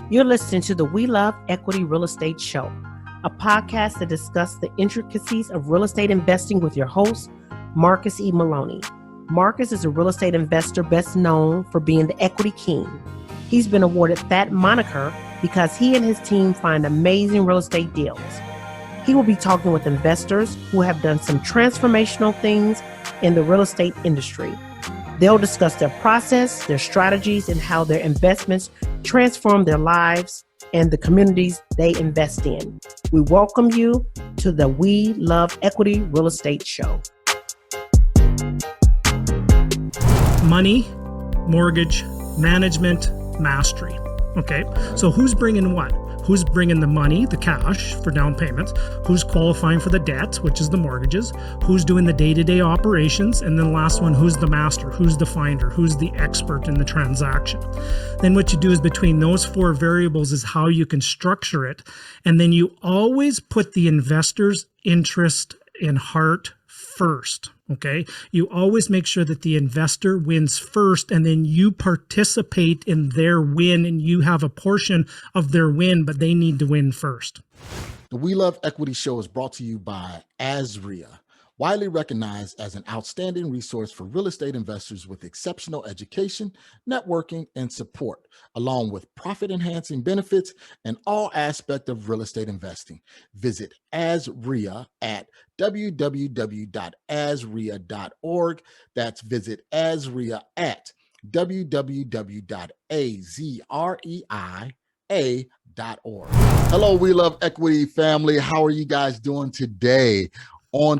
You're listening to the W.L.E.R.E Real Estate Show, a podcast that discusses the intricacies of real estate investing with your host, Marcus E. Maloney. Marcus is a real estate investor best known for being the equity king. He's been awarded that moniker because he and his team find amazing real estate deals. He will be talking with investors who have done some transformational things in the real estate industry. They'll discuss their process, their strategies, and how their investments transform their lives and the communities they invest in. We welcome you to the W.L.E.R.E Real Estate Show. Money, mortgage, management, mastery. Okay, so who's bringing what? Who's bringing the money, the cash for down payments? Who's qualifying for the debt, which is the mortgages? Who's doing the day-to-day operations? And then the last one, who's the master? Who's the finder? Who's the expert in the transaction? Then what you do is between those four variables is how you can structure it. And then you always put the investor's interest in heart first. Okay, you always make sure that the investor wins first, and then you participate in their win, and you have a portion of their win, but they need to win first. The We Love Equity Show is brought to you by W.L.E.R.E, widely recognized as an outstanding resource for real estate investors with exceptional education, networking, and support, along with profit-enhancing benefits in all aspects of real estate investing. Visit W.L.E.R.E at www.azrea.org. That's visit W.L.E.R.E at www.azrea.org. Hello, We Love Equity family. How are you guys doing today?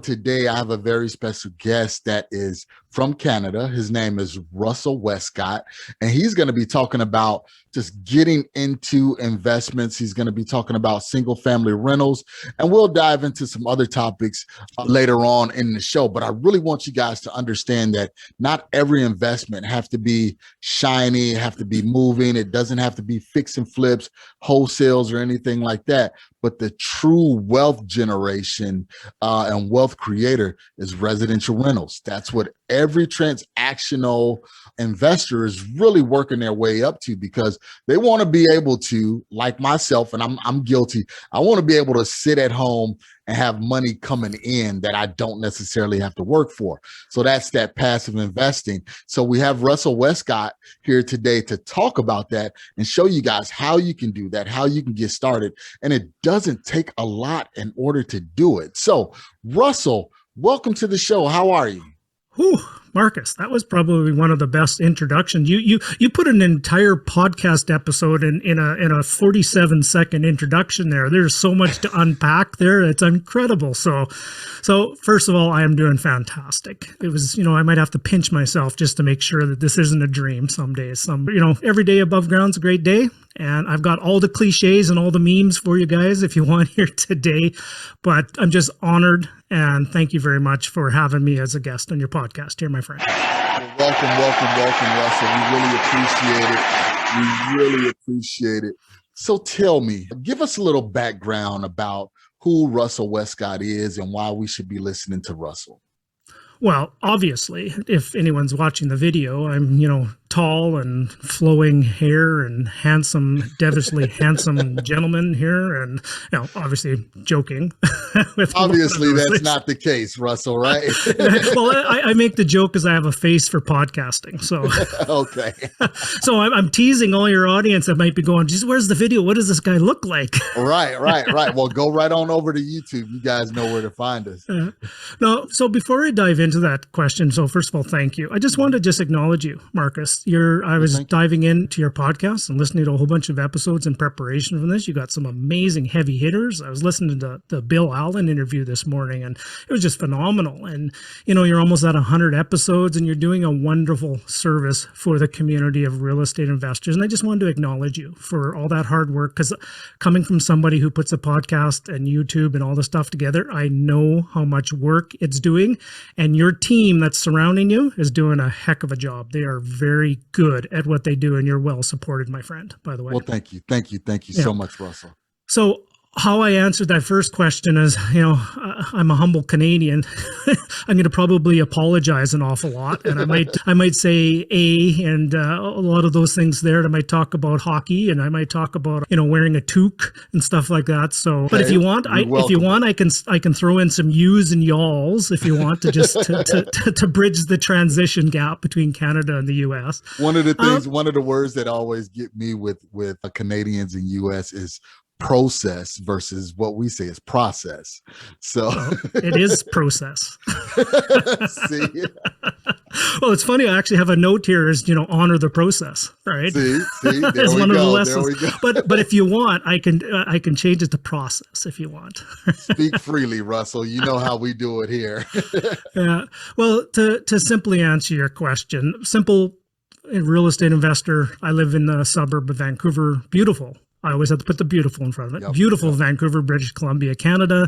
Today, I have a very special guest that is from Canada. His name is Russel Westcott, and he's going to be talking about just getting into investments. He's going to be talking about single family rentals, and we'll dive into some other topics later on in the show. But I really want you guys to understand that not every investment have to be shiny, have to be moving. It doesn't have to be fix and flips, wholesales, or anything like that. But the true wealth generation and wealth creator is residential rentals. That's what every transactional investor is really working their way up to, because they want to be able to, like myself, and I'm guilty, I want to be able to sit at home and have money coming in that I don't necessarily have to work for. So that's that passive investing. So we have Russel Westcott here today to talk about that and show you guys how you can do that, how you can get started. And it doesn't take a lot in order to do it. So Russel, welcome to the show. How are you? Whew, Marcus, that was probably one of the best introductions. You put an entire podcast episode in a 47-second introduction there. There's so much to unpack there. It's incredible. So first of all, I am doing fantastic. It was, I might have to pinch myself just to make sure that this isn't a dream some days. Every day above ground's a great day. And I've got all the cliches and all the memes for you guys if you want here today. But I'm just honored, and thank you very much for having me as a guest on your podcast here, my friend. Welcome, Russel. We really appreciate it. So tell me, give us a little background about who Russel Westcott is and why we should be listening to Russel. Well, obviously, if anyone's watching the video, I'm, tall and flowing hair and handsome, devilishly handsome gentleman here. And, obviously joking. Obviously, that's not the case, Russel, right? Well, I make the joke because I have a face for podcasting. So, okay. So I'm teasing all your audience that might be going, geez, where's the video? What does this guy look like? Right. Well, go right on over to YouTube. You guys know where to find us. No, so before I dive into that question, so first of all, thank you. I just wanted to just acknowledge you, Marcus. I was diving into your podcast and listening to a whole bunch of episodes in preparation for this. You got some amazing heavy hitters. I was listening to the W.L.E.R.E interview this morning, and it was just phenomenal. And, you're almost at 100 episodes, and you're doing a wonderful service for the community of real estate investors. And I just wanted to acknowledge you for all that hard work, because coming from somebody who puts a podcast and YouTube and all the stuff together, I know how much work it's doing, and your team that's surrounding you is doing a heck of a job. They are very good at what they do, and you're well supported, my friend, by the way. Well, thank you so much, Russel. So how I answered that first question is, I'm a humble Canadian. I'm going to probably apologize an awful lot, and I might say and a lot of those things there. And I might talk about hockey, and I might talk about wearing a toque and stuff like that. So, but if you want, I can throw in some yous and y'alls if you want to just to bridge the transition gap between Canada and the U.S. One of the words that always get me with Canadians and U.S. is process versus what we say is process. So it is process. See? Well, it's funny. I actually have a note here is, honor the process, right? See, there it's we one go. Of the lessons. There we go. But if you want, I can change it to process if you want. Speak freely, Russell. You know how we do it here. Yeah. Well, to simply answer your question, simple real estate investor. I live in the suburb of Vancouver. Beautiful. I always have to put the beautiful in front of it. Yep, beautiful Vancouver, British Columbia, Canada.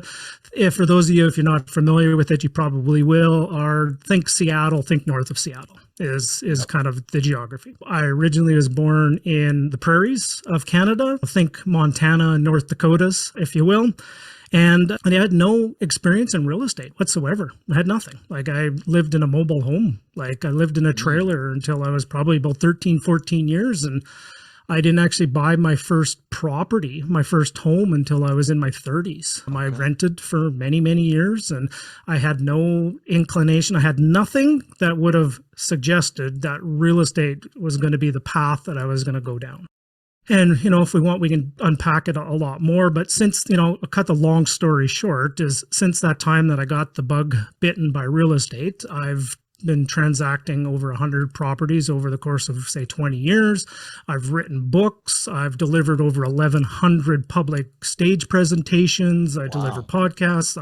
For those of you, if you're not familiar with it, you probably will, think Seattle, think north of Seattle is kind of the geography. I originally was born in the prairies of Canada. Think Montana, North Dakotas, if you will. And I had no experience in real estate whatsoever. I had nothing. Like I lived in a mobile home. Like I lived in a trailer until I was probably about 13, 14 years. And I didn't actually buy my first property, my first home until I was in my 30s. I rented for many, many years and I had no inclination. I had nothing that would have suggested that real estate was going to be the path that I was going to go down. And, if we want, we can unpack it a lot more. But since, cut the long story short, is since that time that I got the bug bitten by real estate, I've been transacting over 100 properties over the course of, say, 20 years. I've written books. I've delivered over 1,100 public stage presentations. I deliver podcasts.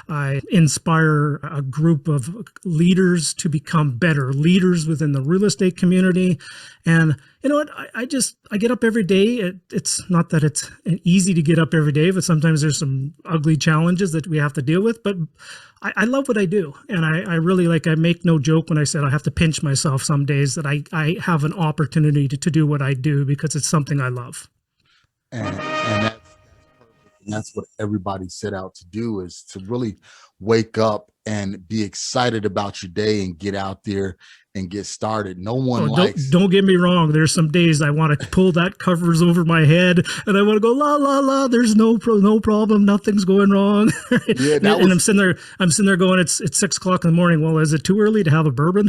I inspire a group of leaders to become better leaders within the real estate community. And you know what? I get up every day. It's not that it's easy to get up every day, but sometimes there's some ugly challenges that we have to deal with. But I love what I do. And I really I make no joke when I said I have to pinch myself some days that I have an opportunity to do what I do because it's something I love. And that's what everybody set out to do, is to really wake up and be excited about your day and get out there and get started. No one likes. Don't get me wrong. There's some days I want to pull that covers over my head and I want to go la la la. There's no problem. Nothing's going wrong. Yeah, and I'm sitting there going, it's 6 o'clock in the morning. Well, is it too early to have a bourbon?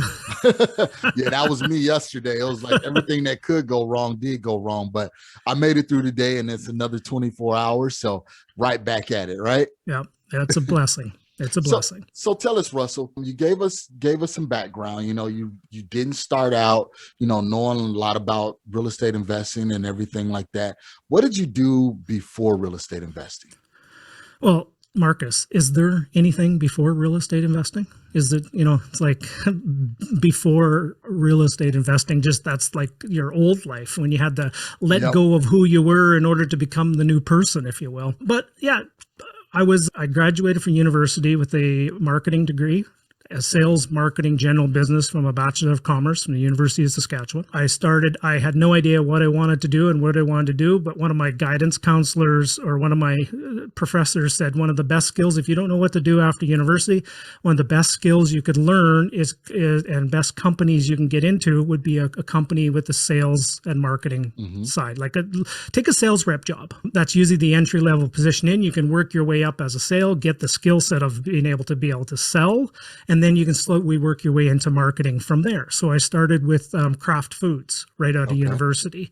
Yeah, that was me yesterday. It was like everything that could go wrong did go wrong, but I made it through the day and it's another 24 hours. So right back at it, right? Yeah, that's a blessing. It's a blessing. So tell us, Russell, you gave us some background. You didn't start out, knowing a lot about real estate investing and everything like that. What did you do before real estate investing? Well, Marcus, is there anything before real estate investing? Is it, it's like before real estate investing, just that's like your old life when you had to let go of who you were in order to become the new person, if you will. But yeah, I graduated from university with a marketing degree, a sales, marketing, general business from a Bachelor of Commerce from the University of Saskatchewan. I had no idea what I wanted to do and what I wanted to do, but one of my guidance counselors or one of my professors said one of the best skills, if you don't know what to do after university, one of the best skills you could learn is and best companies you can get into would be a company with the sales and marketing side. Take a sales rep job. That's usually the entry level position in. You can work your way up as a sale, get the skill set of being able to sell, and then you can slowly work your way into marketing from there. So I started with Kraft Foods right out of university.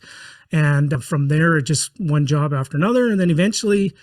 And from there, just one job after another. And then eventually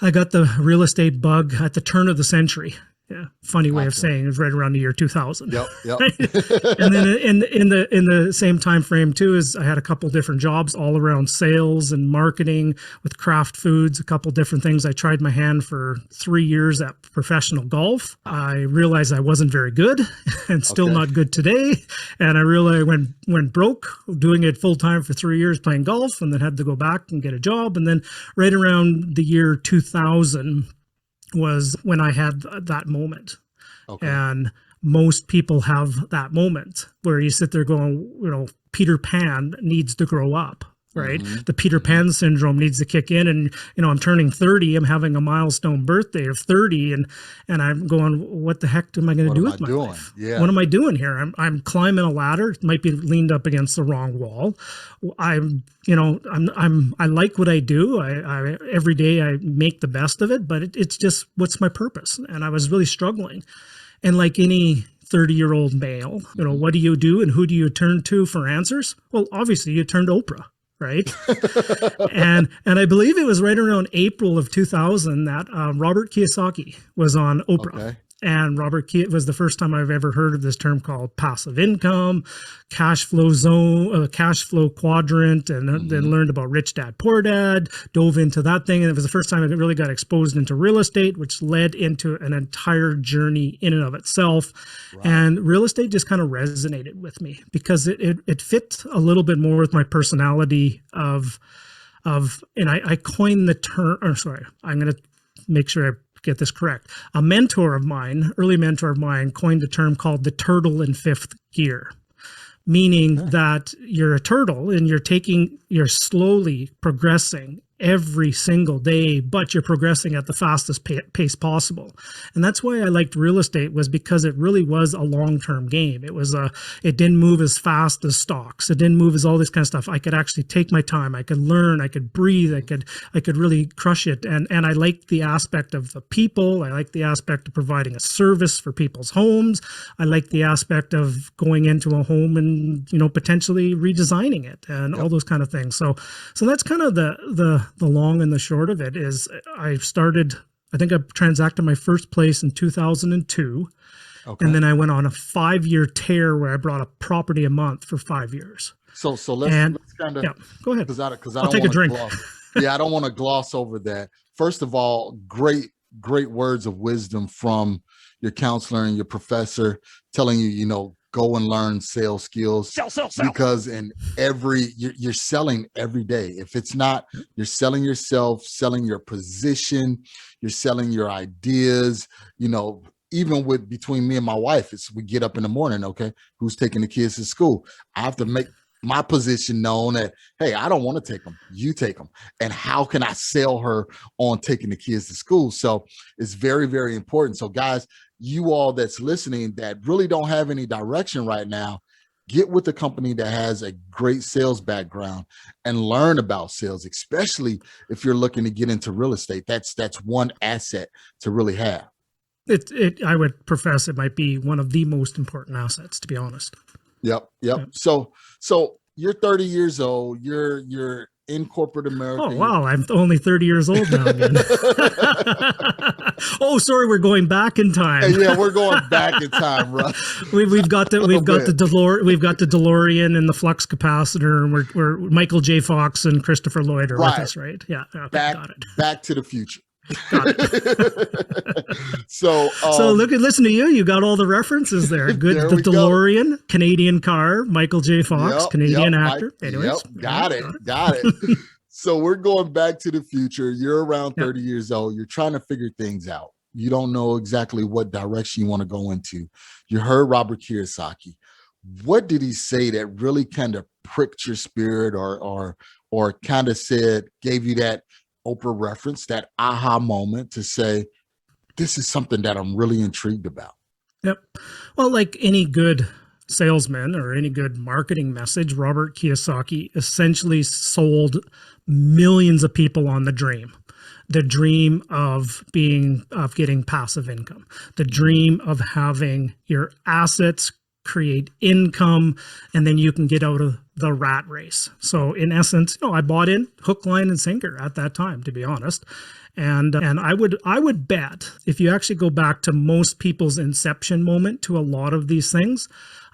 I got the real estate bug at the turn of the century. Yeah, funny way of saying it was right around the year 2000. Yep. And then in the same time frame too, is I had a couple different jobs all around sales and marketing with Kraft Foods, a couple different things. I tried my hand for 3 years at professional golf. I realized I wasn't very good and still not good today. And I realized I went broke doing it full time for 3 years playing golf, and then had to go back and get a job. And then right around the year 2000 was when I had that moment. And most people have that moment where you sit there going, Peter Pan needs to grow up. right? Mhm. The Peter Pan syndrome needs to kick in, and I'm turning 30. I'm having a milestone birthday of 30, and I'm going, what the heck am I going to do with my life? Yeah. What am I doing here? I'm climbing a ladder. It might be leaned up against the wrong wall. I like what I do. I every day I make the best of it, but it's just, what's my purpose? And I was really struggling. And like any 30-year-old male, what do you do and who do you turn to for answers? Well, obviously you turn to Oprah, right? and I believe it was right around April of 2000 that Robert Kiyosaki was on Oprah. Okay. And it was the first time I've ever heard of this term called passive income, cash flow zone, cash flow quadrant, and then learned about Rich Dad, Poor Dad, dove into that thing. And it was the first time I really got exposed into real estate, which led into an entire journey in and of itself. Right. And real estate just kind of resonated with me because it fit a little bit more with my personality and I coined the term, I'm going to make sure I get this correct. A early mentor of mine, coined a term called the turtle in fifth gear, meaning that you're a turtle and you're slowly progressing every single day, but you're progressing at the fastest pace possible. And that's why I liked real estate, was because it really was a long-term game. It didn't move as fast as stocks. It didn't move as all this kind of stuff. I could actually take my time. I could learn. I could breathe. I could really crush it. And I liked the aspect of the people. I liked the aspect of providing a service for people's homes. I liked the aspect of going into a home and, potentially redesigning it and all those kind of things. So that's kind of the long and the short of it is I think I transacted my first place in 2002. Okay. And then I went on a 5-year tear where I brought a property a month for 5 years. So let's kind of go ahead. Because I I'll take a drink. I don't want to gloss over that. First of all, great words of wisdom from your counselor and your professor telling you, go and learn sales skills. Sell. Because you're selling every day. If it's not, you're selling yourself, selling your position, you're selling your ideas, even between me and my wife, we get up in the morning, okay, who's taking the kids to school? I have to make my position known that, hey, I don't want to take them. You take them. And how can I sell her on taking the kids to school? So it's very, very important. So guys, you all that's listening that really don't have any direction right now, get with a company that has a great sales background and learn about sales, especially if you're looking to get into real estate. That's one asset to really have. I would profess it might be one of the most important assets, to be honest. Yep. So you're 30 years old. You're in corporate America. Oh, wow. I'm only 30 years old now again. Oh, sorry. We're going back in time. Yeah, we're going back in time, Russ. We've got the DeLorean and the flux capacitor, and we're Michael J. Fox and Christopher Lloyd are with us, right? Yeah. Okay, got it. Back to the future. Got it. So listen to you. You got all the references there. Good. The DeLorean, Canadian car, Michael J. Fox, Canadian actor. Anyways, got it. So we're going back to the future. You're around 30 years old. You're trying to figure things out. You don't know exactly what direction you want to go into. You heard Robert Kiyosaki. What did he say that really kind of pricked your spirit or kind of gave you that Oprah reference, that aha moment to say, this is something that I'm really intrigued about? Yep. Well, like any good salesman or any good marketing message, Robert Kiyosaki essentially sold millions of people on the dream of getting passive income, the dream of having your assets create income, and then you can get out of the rat race. So in essence, I bought in hook, line, and sinker at that time, to be honest. And I would bet if you actually go back to most people's inception moment to a lot of these things,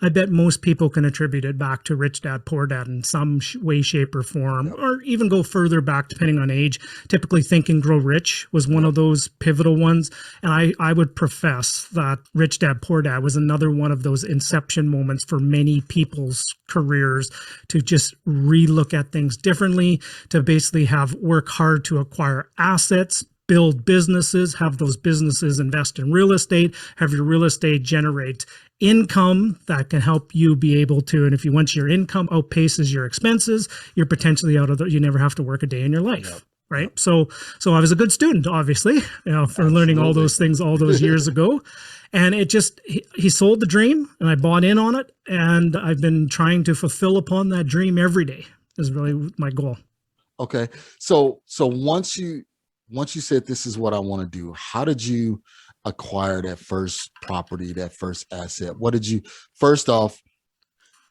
I bet most people can attribute it back to Rich Dad, Poor Dad in some way, shape, or form, or even go further back depending on age. Typically, Think and Grow Rich was one of those pivotal ones. And I would profess that Rich Dad, Poor Dad was another one of those inception moments for many people's careers to just relook at things differently, to basically work hard to acquire assets, build businesses, have those businesses invest in real estate, have your real estate generate income that can help you be able to, and if you once your income outpaces your expenses, you're potentially out of you never have to work a day in your life. Yep. Right. Yep. So I was a good student, obviously, for learning all those things all those years ago. And it just, he sold the dream and I bought in on it. And I've been trying to fulfill upon that dream every day is really my goal. Okay. So once you said, this is what I want to do, how did you acquire that first property, that first asset? What did you, first off,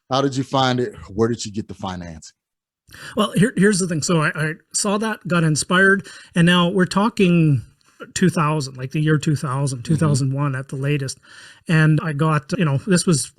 how did you find it? Where did you get the financing? Well, here's the thing. So I saw that, got inspired, and now we're talking 2000, like the year 2000, 2001 at the latest. And I got, this was,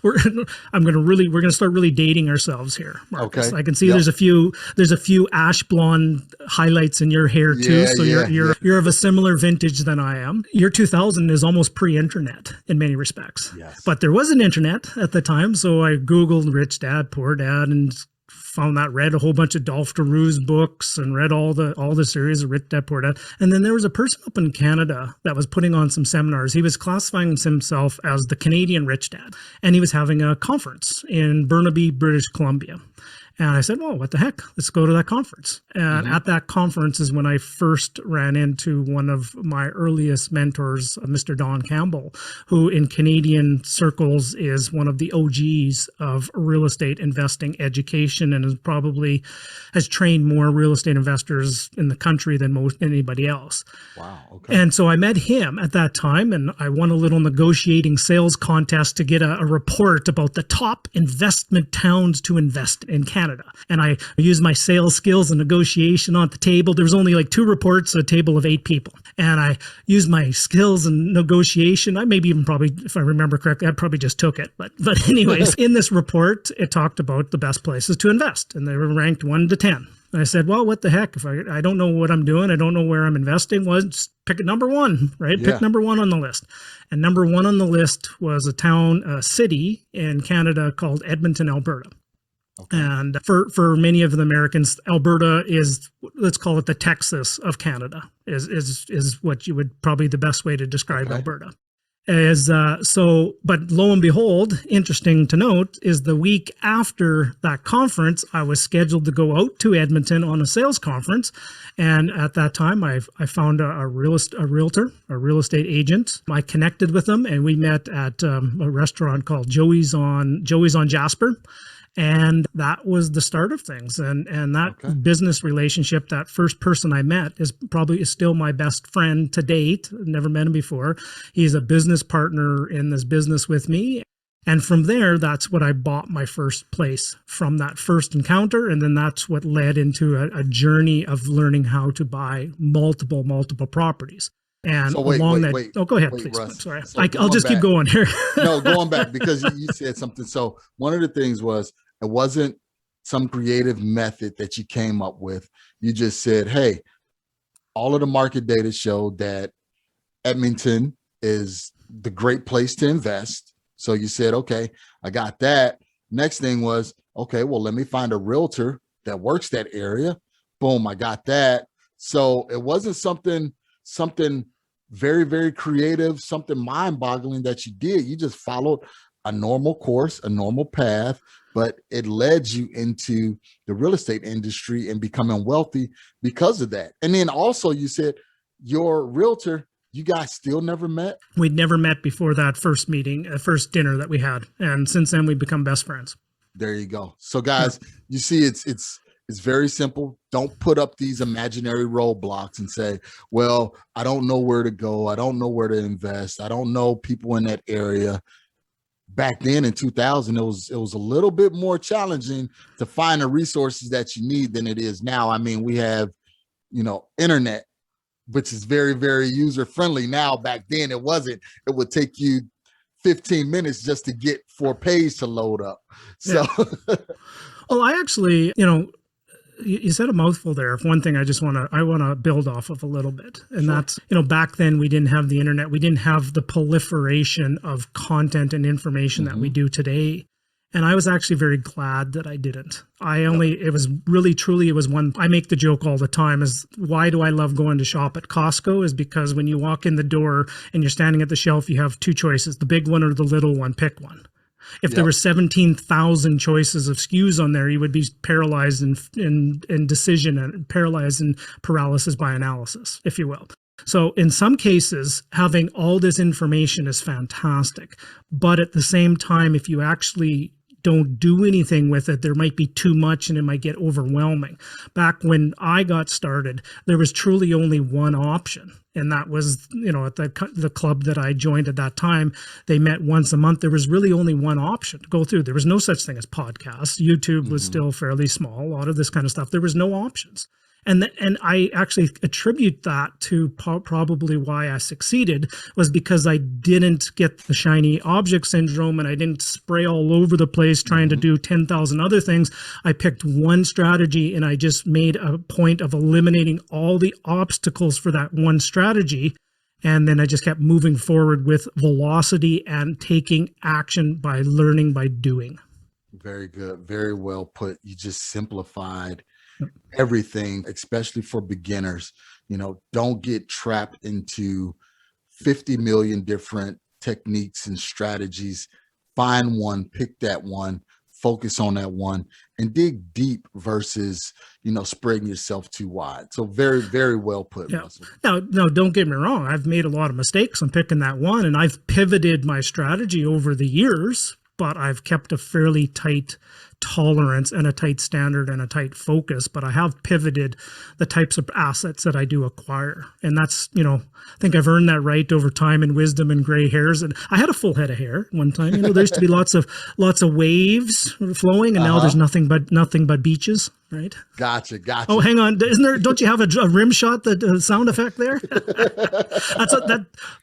we're going to start really dating ourselves here, Marcus. Okay. I can see there's a few ash blonde highlights in your hair too. So you're of a similar vintage than I am. Year 2000 is almost pre-internet in many respects. Yes. But there was an internet at the time. So I Googled Rich Dad, Poor Dad, and found that, read a whole bunch of Dolph DeRue's books and read all the series of Rich Dad, Poor Dad. And then there was a person up in Canada that was putting on some seminars. He was classifying himself as the Canadian Rich Dad. And he was having a conference in Burnaby, British Columbia. And I said, well, what the heck? Let's go to that conference. And at that conference is when I first ran into one of my earliest mentors, Mr. Don Campbell, who in Canadian circles is one of the OGs of real estate investing education and has trained more real estate investors in the country than anybody else. Wow. Okay. And so I met him at that time, and I won a little negotiating sales contest to get a report about the top investment towns to invest in Canada. And I used my sales skills and negotiation on the table. There was only like 2 reports, a table of 8 people. And I used my skills and negotiation. I maybe even probably, if I remember correctly, I probably just took it. But anyways, in this report, it talked about the best places to invest. And they were ranked 1 to 10. And I said, well, what the heck? If I don't know what I'm doing, I don't know where I'm investing, well, just pick number 1, right? Yeah. Pick number 1 on the list. And number 1 on the list was a city in Canada called Edmonton, Alberta. Okay. And for many of the Americans, Alberta is, let's call it the Texas of Canada, is what you would probably the best way to describe Alberta. But lo and behold, interesting to note is the week after that conference, I was scheduled to go out to Edmonton on a sales conference. And at that time, I found a realtor, a real estate agent. I connected with them and we met at a restaurant called Joey's on Jasper. And that was the start of things. And that business relationship, that first person I met is still my best friend to date. Never met him before. He's a business partner in this business with me. And from there, that's what I bought my first place from that first encounter. And then that's what led into a journey of learning how to buy multiple properties. And so wait. Oh, go ahead, please. Russ. I'm sorry. So I'll just keep going here. No, going back because you said something. So one of the things was, it wasn't some creative method that you came up with. You just said, hey, all of the market data show that Edmonton is the great place to invest. So you said, okay, I got that. Next thing was, okay, well, let me find a realtor that works that area. Boom, I got that. So it wasn't something very, very creative, something mind-boggling that you did. You just followed a normal course, a normal path, but it led you into the real estate industry and becoming wealthy because of that. And then also you said your realtor, you guys still never met? We'd never met before that first meeting, first dinner that we had. And since then we've become best friends. There you go. So guys, you see, it's very simple. Don't put up these imaginary roadblocks and say, well, I don't know where to go. I don't know where to invest. I don't know people in that area. Back then in 2000, it was a little bit more challenging to find the resources that you need than it is now. I mean, we have, internet, which is very, very user friendly now. Back then it wasn't. It would take you 15 minutes just to get 4 pages to load up. So, well, I actually, you said a mouthful there. One thing I want to build off of a little bit. And that's, back then we didn't have the internet. We didn't have the proliferation of content and information that we do today. And I was actually very glad that I didn't. It was really, truly, it was one, I make the joke all the time is why do I love going to shop at Costco is because when you walk in the door and you're standing at the shelf, you have two choices, the big one or the little one, pick one. If there were 17,000 choices of SKUs on there, you would be paralyzed in decision and paralyzed in paralysis by analysis, if you will. So in some cases, having all this information is fantastic. But at the same time, if you actually don't do anything with it, there might be too much and it might get overwhelming. Back when I got started, there was truly only one option. And that was, at the club that I joined at that time, they met once a month. There was really only one option to go through. There was no such thing as podcasts. YouTube was still fairly small, a lot of this kind of stuff. There was no options. And I actually attribute that to probably why I succeeded was because I didn't get the shiny object syndrome and I didn't spray all over the place trying to do 10,000 other things. I picked one strategy and I just made a point of eliminating all the obstacles for that one strategy. And then I just kept moving forward with velocity and taking action by learning by doing. Very good. Very well put. You just simplified everything, especially for beginners. Don't get trapped into 50 million different techniques and strategies. Find one, pick that one, focus on that one, and dig deep versus, spreading yourself too wide. So very, very well put, Russell. Now, don't get me wrong. I've made a lot of mistakes on picking that one, and I've pivoted my strategy over the years, but I've kept a fairly tight tolerance and a tight standard and a tight focus, but I have pivoted the types of assets that I do acquire. And that's, I think I've earned that right over time and wisdom and gray hairs. And I had a full head of hair one time, there used to be lots of waves flowing and now there's nothing but beaches, right? Gotcha. Oh, hang on. Don't you have a rim shot, the sound effect there?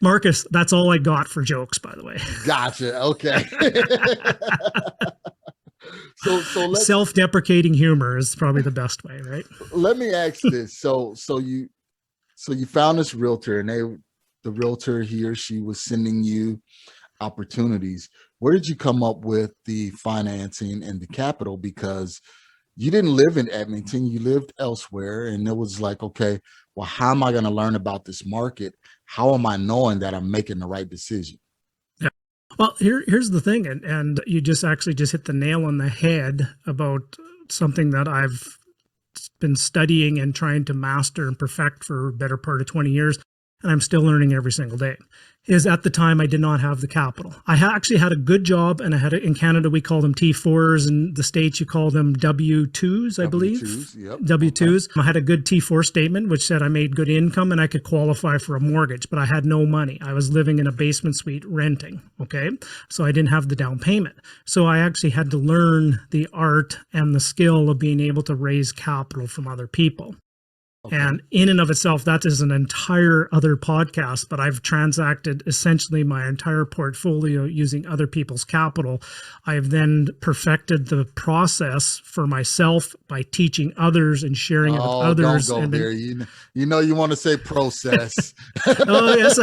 Marcus, that's all I got for jokes, by the way. Gotcha. Okay. So self-deprecating humor is probably the best way, right? Let me ask this. So you found this realtor and the realtor, he or she was sending you opportunities. Where did you come up with the financing and the capital? Because you didn't live in Edmonton, you lived elsewhere. And it was like, okay, well, how am I going to learn about this market? How am I knowing that I'm making the right decision? Well, here's the thing, and you just hit the nail on the head about something that I've been studying and trying to master and perfect for a better part of 20 years, and I'm still learning every single day, is at the time I did not have the capital. I actually had a good job, and I had in Canada we call them T4s, in the States you call them W2s, I believe. Yep. W2s. Okay. I had a good T4 statement which said I made good income and I could qualify for a mortgage, but I had no money. I was living in a basement suite renting, okay? So I didn't have the down payment. So I actually had to learn the art and the skill of being able to raise capital from other people. Okay. And in and of itself, that is an entire other podcast, but I've transacted essentially my entire portfolio using other people's capital. I've then perfected the process for myself by teaching others and sharing it with others. Don't go there. You want to say process. Oh, yes.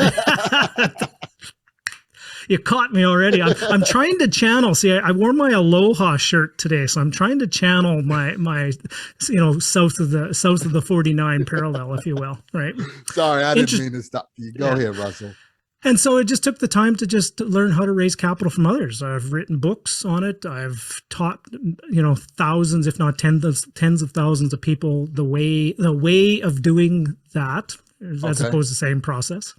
You caught me already. I'm trying to channel. See, I wore my Aloha shirt today, so I'm trying to channel my south of the 49 parallel, if you will. Right. Sorry, I didn't mean to stop you. Go ahead, Russell. And so it just took the time to just learn how to raise capital from others. I've written books on it. I've taught, thousands, if not tens of thousands of people the way of doing that, as opposed to the same process.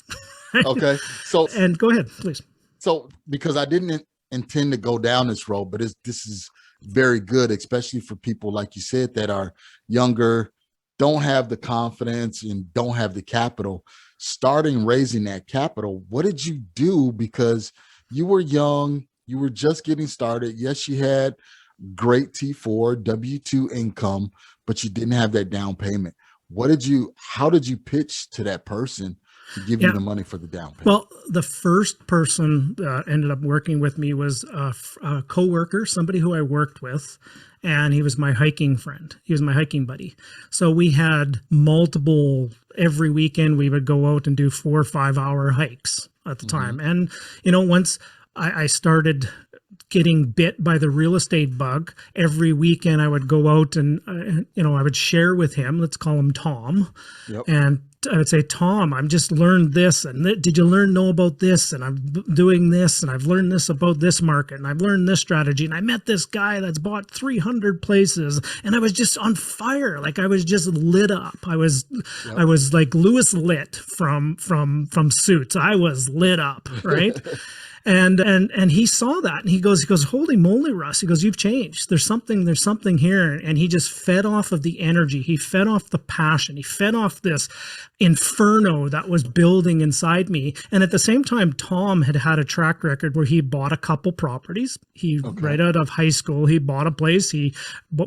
Okay. And go ahead, please. So, because I didn't intend to go down this road, but this is very good, especially for people, like you said, that are younger, don't have the confidence and don't have the capital. Starting raising that capital, what did you do? Because you were young, you were just getting started. Yes, you had great T4, W2 income, but you didn't have that down payment. How did you pitch to that person to give you the money for the down payment? Well, the first person that ended up working with me was a coworker, somebody who I worked with, and he was my hiking friend. He was my hiking buddy. So we had every weekend we would go out and do 4 or 5 hour hikes at the time. And, once I started getting bit by the real estate bug. Every weekend I would go out and, I would share with him, let's call him Tom. Yep. And I would say, Tom, I've just learned this. And did you know about this? And I'm doing this. And I've learned this about this market. And I've learned this strategy. And I met this guy that's bought 300 places. And I was just on fire. Like I was just lit up. I was like Louis Litt from Suits. I was lit up, right? And he saw that and he goes, holy moly, Russ. He goes, you've changed. There's something here. And he just fed off of the energy. He fed off the passion. He fed off this inferno that was building inside me. And at the same time, Tom had a track record where he bought a couple properties. Right out of high school, he bought a place. He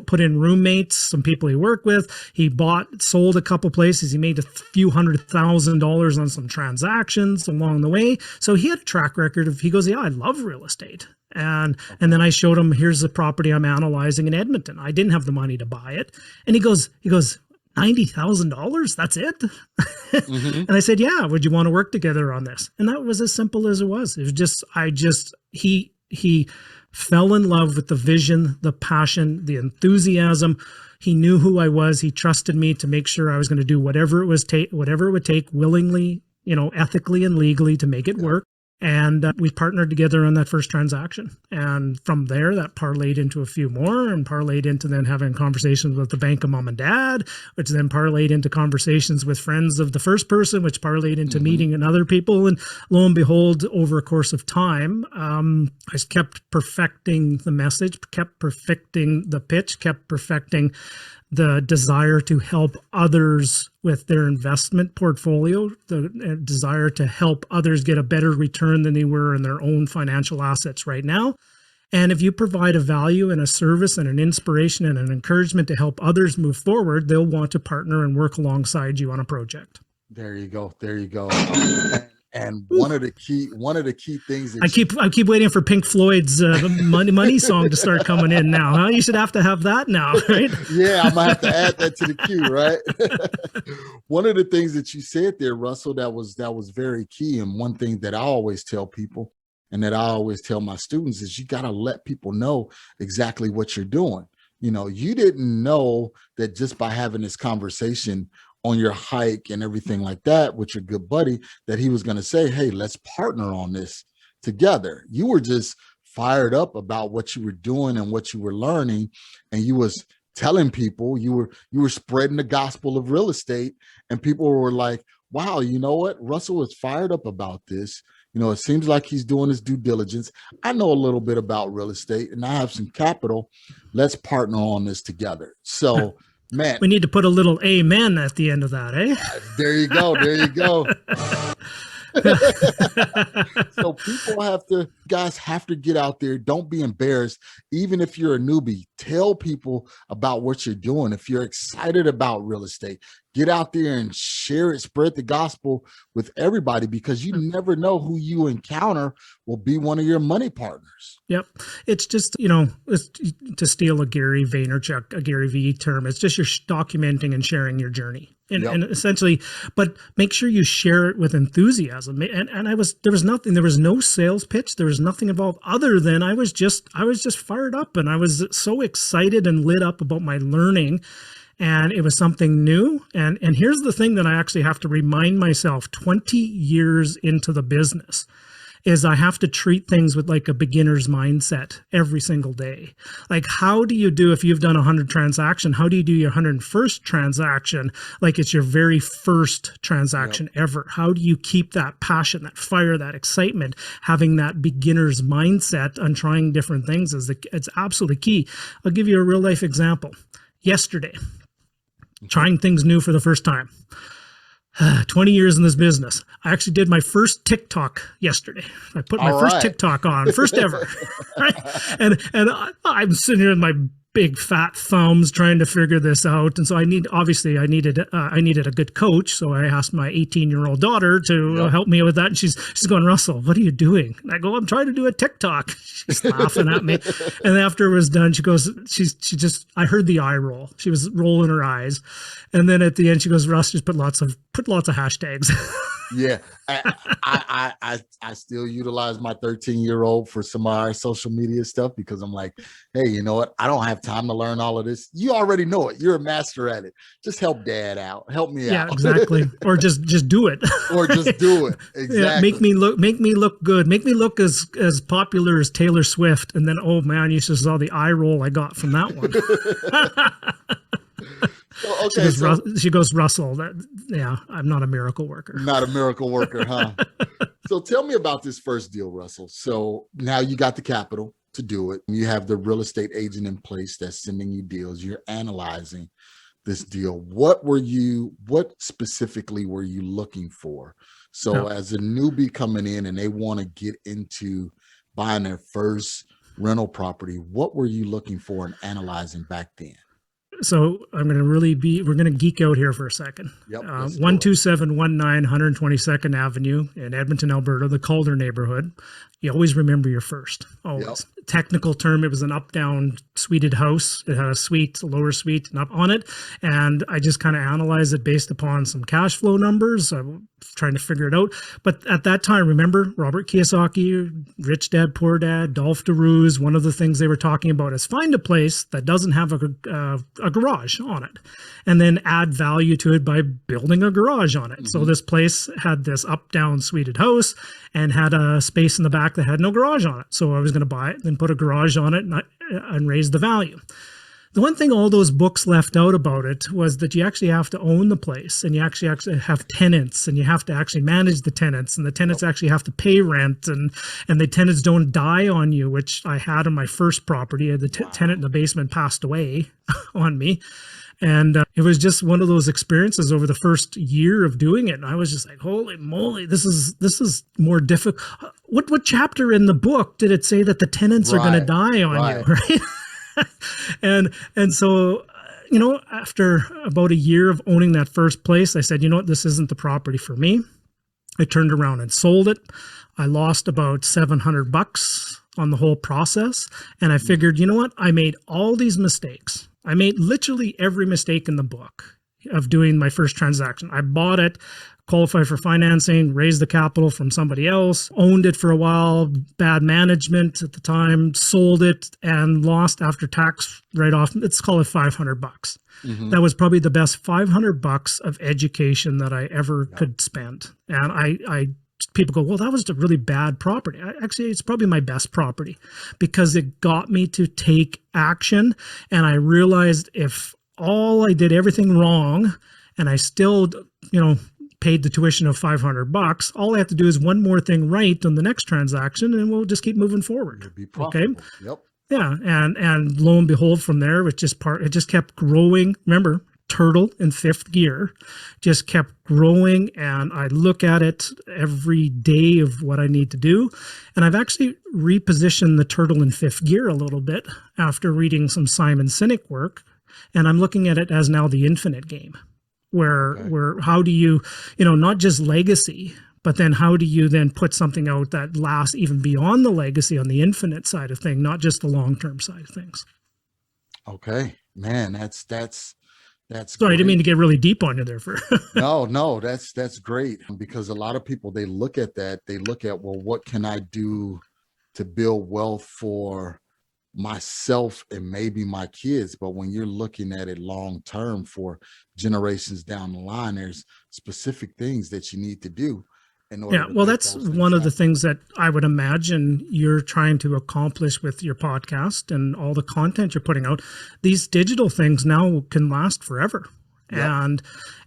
put in roommates, some people he worked with. He sold a couple places. He made a few $100,000 on some transactions along the way. So he had a track record he goes, yeah, I love real estate. And then I showed him, here's the property I'm analyzing in Edmonton. I didn't have the money to buy it. And he goes, $90,000, that's it? Mm-hmm. And I said, yeah, would you want to work together on this? And that was as simple as it was. It was he fell in love with the vision, the passion, the enthusiasm. He knew who I was. He trusted me to make sure I was going to do whatever it would take willingly, ethically and legally to make it work. And we partnered together on that first transaction. And from there, that parlayed into a few more and parlayed into then having conversations with the bank of mom and dad, which then parlayed into conversations with friends of the first person, which parlayed into meeting and other people. And lo and behold, over a course of time, I kept perfecting the message, kept perfecting the pitch, kept perfecting the desire to help others with their investment portfolio, the desire to help others get a better return than they were in their own financial assets right now. And if you provide a value and a service and an inspiration and an encouragement to help others move forward, they'll want to partner and work alongside you on a project. There you go. And one of the key things that I keep waiting for Pink Floyd's money song to start coming in now. Huh? You should have to have that now, right? Yeah, I'm gonna have to add that to the queue, right? One of the things that you said there, Russell, that was very key, and one thing that I always tell people and that I always tell my students is you gotta let people know exactly what you're doing. You didn't know that just by having this conversation on your hike and everything like that with your good buddy, that he was going to say, hey, let's partner on this together. You were just fired up about what you were doing and what you were learning. And you was telling people, you were spreading the gospel of real estate, and people were like, wow, you know what? Russell is fired up about this. It seems like he's doing his due diligence. I know a little bit about real estate and I have some capital. Let's partner on this together. So man, we need to put a little amen at the end of that, eh? There you go. So guys have to get out there. Don't be embarrassed. Even if you're a newbie, tell people about what you're doing. If you're excited about real estate, get out there and share it, spread the gospel with everybody, because you never know who you encounter will be one of your money partners. Yep. It's just, it's, to steal a Gary Vaynerchuk, a Gary V term, it's just you're documenting and sharing your journey. And essentially, but make sure you share it with enthusiasm. And there was no sales pitch. There was nothing involved other than I was just fired up, and I was so excited and lit up about my learning. And it was something new. And here's the thing that I actually have to remind myself 20 years into the business is I have to treat things with like a beginner's mindset every single day. Like, how do you do, if you've done 100 transaction, how do you do your 101st transaction like it's your very first transaction ever? How do you keep that passion, that fire, that excitement, having that beginner's mindset on trying different things it's absolutely key. I'll give you a real life example. Yesterday, trying things new for the first time. 20 years in this business. I actually did my first TikTok yesterday. I put my first TikTok on, first ever. Right? And I'm sitting here with my big fat thumbs trying to figure this out. And so I needed a good coach. So I asked my 18-year-old daughter to help me with that. And she's going, Russell, what are you doing? And I go, I'm trying to do a TikTok. She's laughing at me. And after it was done, she goes, I heard the eye roll. She was rolling her eyes. And then at the end, she goes, Russ, just put lots of hashtags. Yeah, I still utilize my 13-year-old for some of our social media stuff because I'm like, hey, you know what? I don't have time to learn all of this. You already know it. You're a master at it. Just help dad out. Help me Yeah, out. exactly. Or just do it. Or just do it. Exactly. Yeah, make me look good. Make me look as popular as Taylor Swift. And then, oh man, you just saw the eye roll I got from that one. So, okay, she goes, Russell. I'm not a miracle worker. Not a miracle worker, huh? So tell me about this first deal, Russell. So now you got the capital to do it. You have the real estate agent in place that's sending you deals. You're analyzing this deal. What specifically were you looking for? So as a newbie coming in and they want to get into buying their first rental property, what were you looking for and analyzing back then? So we're going to geek out here for a second. Yep, 12719 122nd Avenue in Edmonton, Alberta, the Calder neighborhood. You always remember your first. Always. Yep. Technical term, it was an up-down suited house. It had a suite, a lower suite, and up on it. And I just kind of analyzed it based upon some cash flow numbers. I'm trying to figure it out. But at that time, remember Robert Kiyosaki, Rich Dad, Poor Dad, Dolph DeRuse, one of the things they were talking about is find a place that doesn't have a garage on it and then add value to it by building a garage on it. Mm-hmm. So this place had this up-down suited house and had a space in the back that had no garage on it. So I was going to buy it, then put a garage on it and raise the value. The one thing all those books left out about it was that you actually have to own the place and you actually have tenants and you have to actually manage the tenants and the tenants actually have to pay rent and the tenants don't die on you, which I had on my first property. The tenant in the basement passed away on me. And it was just one of those experiences over the first year of doing it. And I was just like, holy moly, this is more difficult. What chapter in the book did it say that the tenants are going to die on you, right? and so, after about a year of owning that first place, I said, you know what, this isn't the property for me. I turned around and sold it. I lost about $700 on the whole process. And I figured, you know what, I made all these mistakes. I made literally every mistake in the book of doing my first transaction. I bought it, qualified for financing, raised the capital from somebody else, owned it for a while, bad management at the time, sold it and lost after tax write-off. Let's call it $500. Mm-hmm. That was probably the best $500 of education that I ever could spend. And people go, well, that was a really bad property. Actually, it's probably my best property because it got me to take action. And I realized if I did everything wrong and I still, paid the tuition of $500, all I have to do is one more thing right on the next transaction and we'll just keep moving forward. It'll be profitable. Okay. Yep. Yeah. And lo and behold, from there, it just kept growing. Remember, turtle in fifth gear just kept growing, and I look at it every day of what I need to do. And I've actually repositioned the turtle in fifth gear a little bit after reading some Simon Sinek work, and I'm looking at it as now the infinite game, where how do you, not just legacy, but then how do you then put something out that lasts even beyond the legacy on the infinite side of things, not just the long-term side of things. Okay, man, that's sorry, I didn't mean to get really deep on you there. No, that's great, because a lot of people, they look at that. They look at, well, what can I do to build wealth for myself and maybe my kids? But when you're looking at it long term for generations down the line, there's specific things that you need to do in order. Yeah, well, that's one of the things that I would imagine you're trying to accomplish with your podcast and all the content you're putting out. These digital things now can last forever. Yep.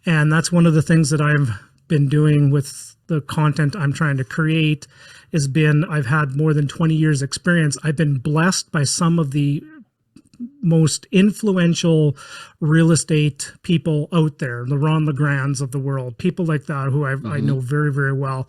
And that's one of the things that I've been doing with the content I'm trying to create I've had more than 20 years experience. I've been blessed by some of the most influential real estate people out there, the Ron LeGrands of the world, people like that who I know very, very well.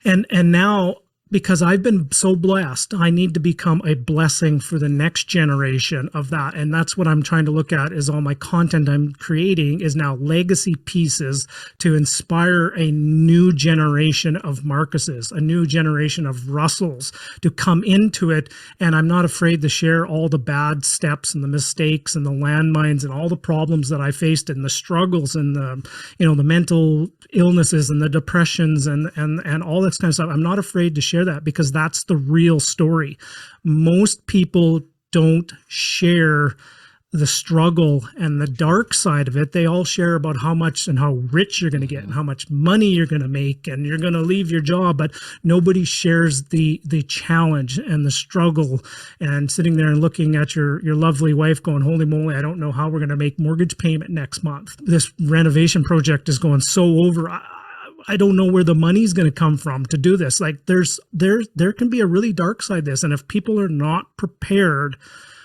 And now because I've been so blessed. I need to become a blessing for the next generation of that. And that's what I'm trying to look at, is all my content I'm creating is now legacy pieces to inspire a new generation of Marcuses, a new generation of Russels to come into it. And I'm not afraid to share all the bad steps and the mistakes and the landmines and all the problems that I faced and the struggles and the mental illnesses and the depressions and all this kind of stuff. I'm not afraid to share that, because that's the real story. Most people don't share the struggle and the dark side of it. They all share about how much and how rich you're going to get and how much money you're going to make and you're going to leave your job, but nobody shares the challenge and the struggle and sitting there and looking at your lovely wife going, holy moly, I don't know how we're going to make mortgage payment next month. This renovation project is going so over. I don't know where the money's going to come from to do this. Like there can be a really dark side to this. And if people are not prepared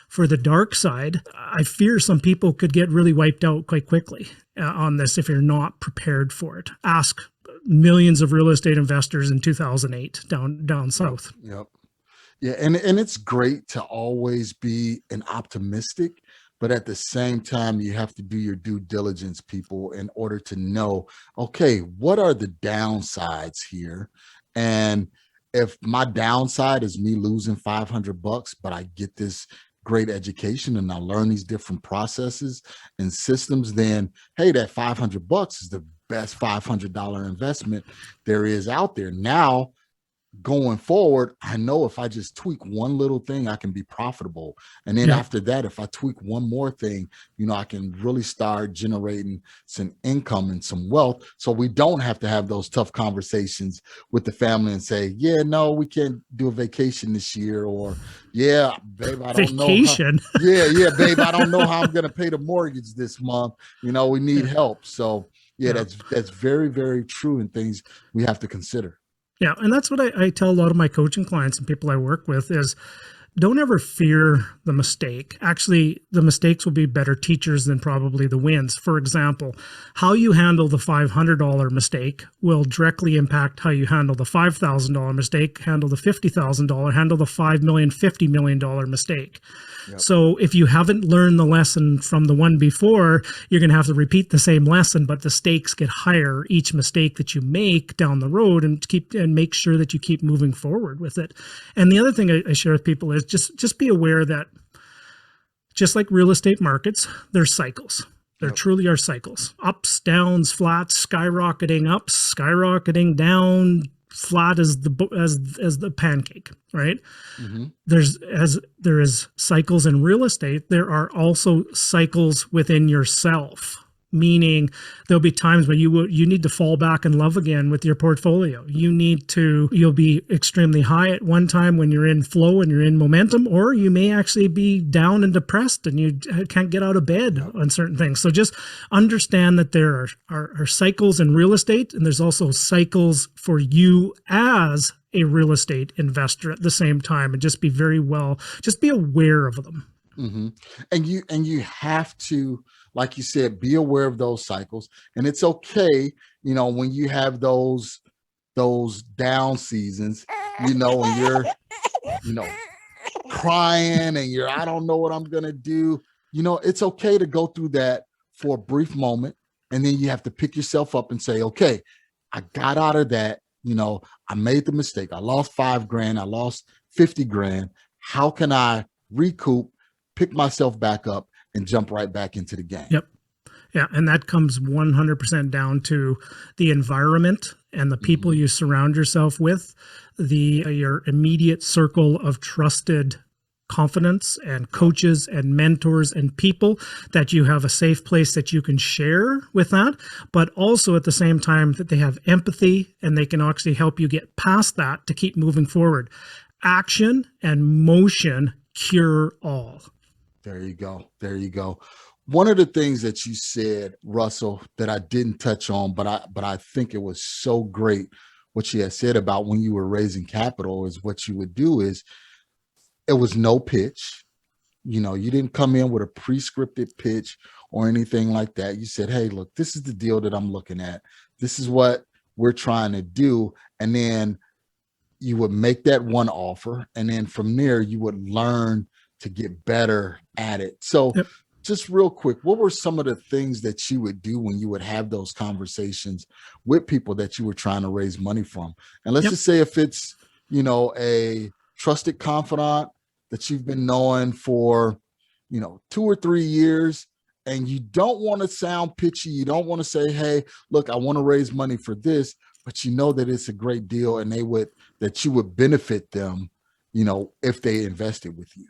for the dark side, I fear some people could get really wiped out quite quickly on this if you're not prepared for it. Ask millions of real estate investors in 2008 down south. Yep. Yeah. And it's great to always be an optimistic, but at the same time, you have to do your due diligence, people, in order to know, okay, what are the downsides here? And if my downside is me losing $500, but I get this great education and I learn these different processes and systems, then hey, that $500 is the best $500 investment there is out there. Now, going forward, I know if I just tweak one little thing, I can be profitable. And then after that, if I tweak one more thing, I can really start generating some income and some wealth. So we don't have to have those tough conversations with the family and say, yeah, no, we can't do a vacation this year. Or, yeah, babe, I don't know. Yeah, babe, I don't know how I'm going to pay the mortgage this month. We need help. So that's very, very true, and things we have to consider. Yeah, and that's what I tell a lot of my coaching clients and people I work with is, don't ever fear the mistake. Actually, the mistakes will be better teachers than probably the wins. For example, how you handle the $500 mistake will directly impact how you handle the $5,000 mistake, handle the $50,000, handle the $5 million, $50 million mistake. Yep. So if you haven't learned the lesson from the one before, you're going to have to repeat the same lesson, but the stakes get higher each mistake that you make down the road, and make sure that you keep moving forward with it. And the other thing I share with people is just be aware that just like real estate markets, there's cycles. There truly are cycles. Ups, downs, flats, skyrocketing ups, skyrocketing down, flat as the pancake, right? Mm-hmm. There is cycles in real estate. There are also cycles within yourself. Meaning there'll be times where you need to fall back in love again with your portfolio. You'll be extremely high at one time when you're in flow and you're in momentum, or you may actually be down and depressed and you can't get out of bed on certain things. So just understand that there are cycles in real estate, and there's also cycles for you as a real estate investor at the same time, and just be aware of them. Mm-hmm. And you have to, like you said, be aware of those cycles. And it's okay, when you have those down seasons, when you're, crying and I don't know what I'm going to do. It's okay to go through that for a brief moment. And then you have to pick yourself up and say, okay, I got out of that. I made the mistake. I lost $5,000. I lost $50,000. How can I recoup, pick myself back up, and jump right back into the game? Yep. Yeah. And that comes 100% down to the environment and the people you surround yourself with, your immediate circle of trusted confidence and coaches and mentors and people that you have a safe place that you can share with that, but also at the same time that they have empathy and they can actually help you get past that to keep moving forward. Action and motion cure all. There you go. There you go. One of the things that you said, Russell, that I didn't touch on, but I think it was so great what you had said about when you were raising capital is what you would do is it was no pitch. You didn't come in with a pre-scripted pitch or anything like that. You said, hey, look, this is the deal that I'm looking at. This is what we're trying to do. And then, you would make that one offer, and then from there you would learn to get better at it. So Yep. just real quick, what were some of the things that you would do when you would have those conversations with people that you were trying to raise money from? And let's Yep. just say if it's, a trusted confidant that you've been knowing for, 2 or 3 years, and you don't want to sound pitchy. You don't want to say, hey, look, I want to raise money for this, but you know that it's a great deal and that you would benefit them, if they invested with you.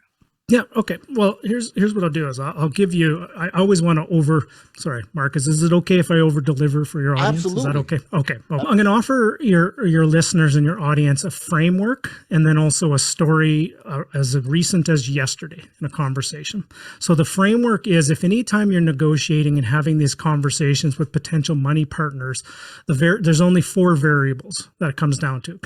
Yeah. Okay. Well, here's what I'll do is I'll give you, I always want to sorry, Marcus, is it okay if I over deliver for your audience? Absolutely. Is that okay? Okay. Well, I'm going to offer your listeners and your audience a framework and then also a story as recent as yesterday in a conversation. So the framework is, if anytime you're negotiating and having these conversations with potential money partners, there's only 4 variables that it comes down to.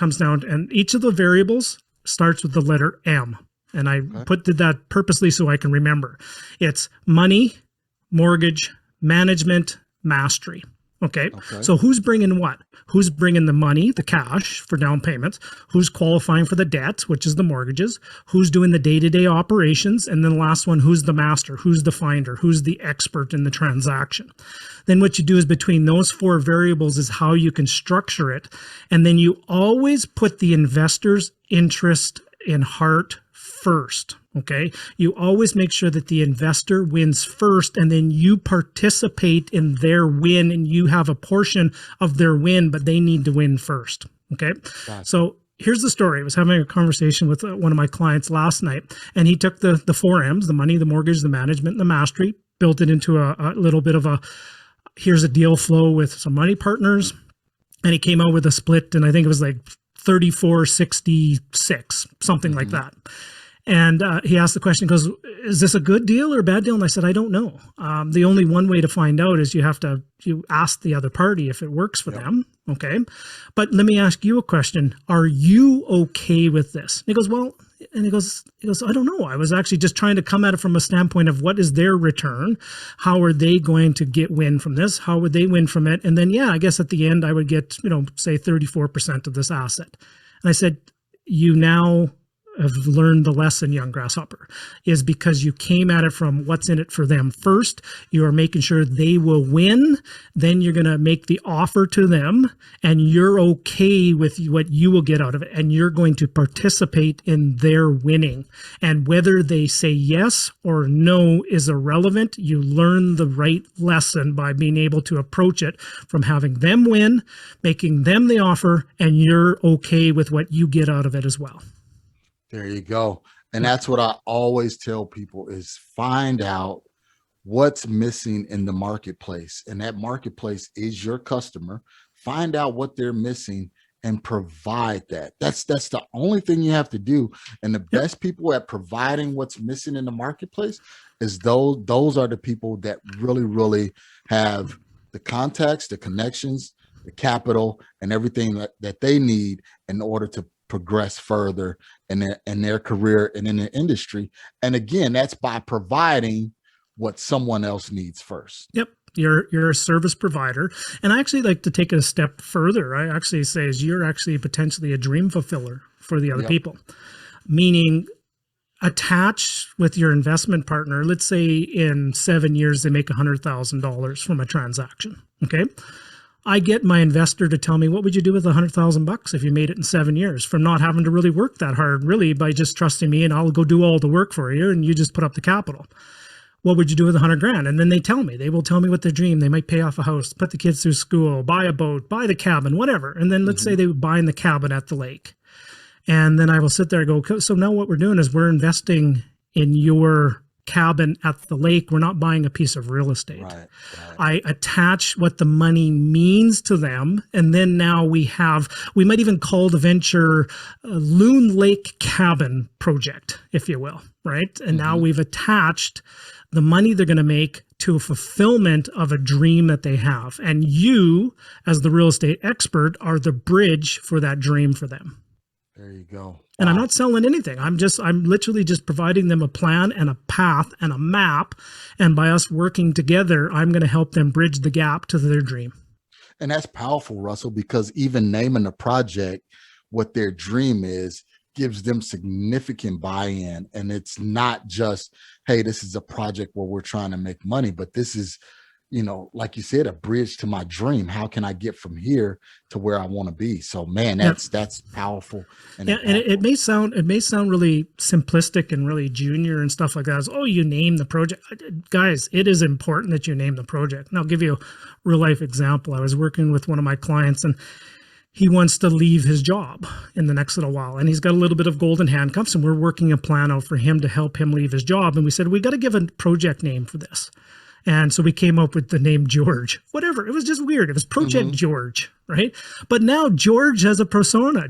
And each of the variables starts with the letter M. And I did that purposely so I can remember. It's money, mortgage, management, mastery. Okay. So who's bringing what? Who's bringing the money, the cash for down payments? Who's qualifying for the debt, which is the mortgages? Who's doing the day-to-day operations? And then the last one, who's the master? Who's the finder? Who's the expert in the transaction? Then what you do is between those 4 variables is how you can structure it. And then you always put the investor's interest in heart first. Okay. You always make sure that the investor wins first, and then you participate in their win and you have a portion of their win, but they need to win first. Okay. So here's the story. I was having a conversation with one of my clients last night, and he took the 4 M's, the money, the mortgage, the management, and the mastery, built it into a little bit of here's a deal flow with some money partners. And he came out with a split, and I think it was like 34-66, something like that. And he asked the question, goes, is this a good deal or a bad deal? And I said, I don't know. The only one way to find out is you ask the other party if it works for them. Okay. But let me ask you a question. Are you okay with this? And he goes, well, and he goes, I don't know. I was actually just trying to come at it from a standpoint of what is their return? How are they going to win from this? How would they win from it? And then, I guess at the end I would get, say 34% of this asset. And I said, you now have learned the lesson, young grasshopper, is because you came at it from what's in it for them first. You are making sure they will win. Then you're going to make the offer to them, and you're okay with what you will get out of it. And you're going to participate in their winning. And whether they say yes or no is irrelevant. You learn the right lesson by being able to approach it from having them win, making them the offer, and you're okay with what you get out of it as well. There you go. And that's what I always tell people is find out what's missing in the marketplace. And that marketplace is your customer. Find out what they're missing and provide that. That's the only thing you have to do. And the best people at providing what's missing in the marketplace is those are the people that really, really have the contacts, the connections, the capital, and everything that they need in order to progress further in their career and in the industry. And again, that's by providing what someone else needs first. Yep. You're a service provider. And I actually like to take it a step further. I actually say is you're actually potentially a dream fulfiller for the other people, meaning attach with your investment partner. Let's say in 7 years, they make $100,000 from a transaction. Okay. I get my investor to tell me, what would you do with $100,000 if you made it in 7 years, from not having to really work that hard, really by just trusting me and I'll go do all the work for you and you just put up the capital. What would you do with $100,000? And then they will tell me what their dream. They might pay off a house, put the kids through school, buy a boat, buy the cabin, whatever. And then let's say they would buy in the cabin at the lake. And then I will sit there and go, so now what we're doing is we're investing in your cabin at the lake. We're not buying a piece of real estate. Right. I attach what the money means to them. And then now we might even call the venture Loon Lake Cabin Project, if you will. Right. And now we've attached the money they're going to make to a fulfillment of a dream that they have. And you, as the real estate expert, are the bridge for that dream for them. There you go. And I'm not selling anything. I'm literally just providing them a plan and a path and a map. And by us working together, I'm going to help them bridge the gap to their dream. And that's powerful, Russell, because even naming the project what their dream is, gives them significant buy-in. And it's not just, hey, this is a project where we're trying to make money, but this is, like you said, a bridge to my dream. How can I get from here to where I want to be? So, man, that's powerful. And it may sound really simplistic and really junior and stuff like that. As, you name the project. Guys, it is important that you name the project. And I'll give you a real life example. I was working with one of my clients, and he wants to leave his job in the next little while, and he's got a little bit of golden handcuffs, and we're working a plan out for him to help him leave his job. And we said, we got to give a project name for this. And so we came up with the name George. Whatever. It was just weird. It was Project George, right? But now George has a persona.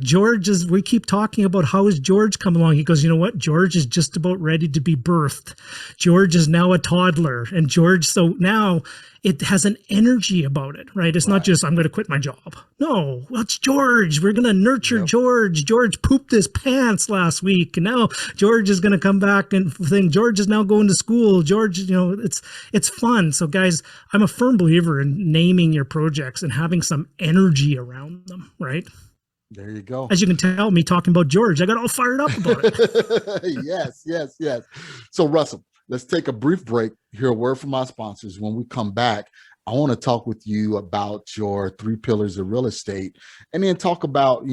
We keep talking about how is George come along. He goes, you know what? George is just about ready to be birthed. George is now a toddler. And George, so now it has an energy about it, right? It's not just, I'm going to quit my job. No, it's George. We're going to nurture George. George pooped his pants last week. And now George is going to come back and think George is now going to school. George, it's fun. So guys, I'm a firm believer in naming your projects and having some energy around them, right? There you go. As you can tell, me talking about George, I got all fired up about it. Yes. So Russell, let's take a brief break, hear a word from our sponsors. When we come back, I want to talk with you about your 3 pillars of real estate, and then talk about,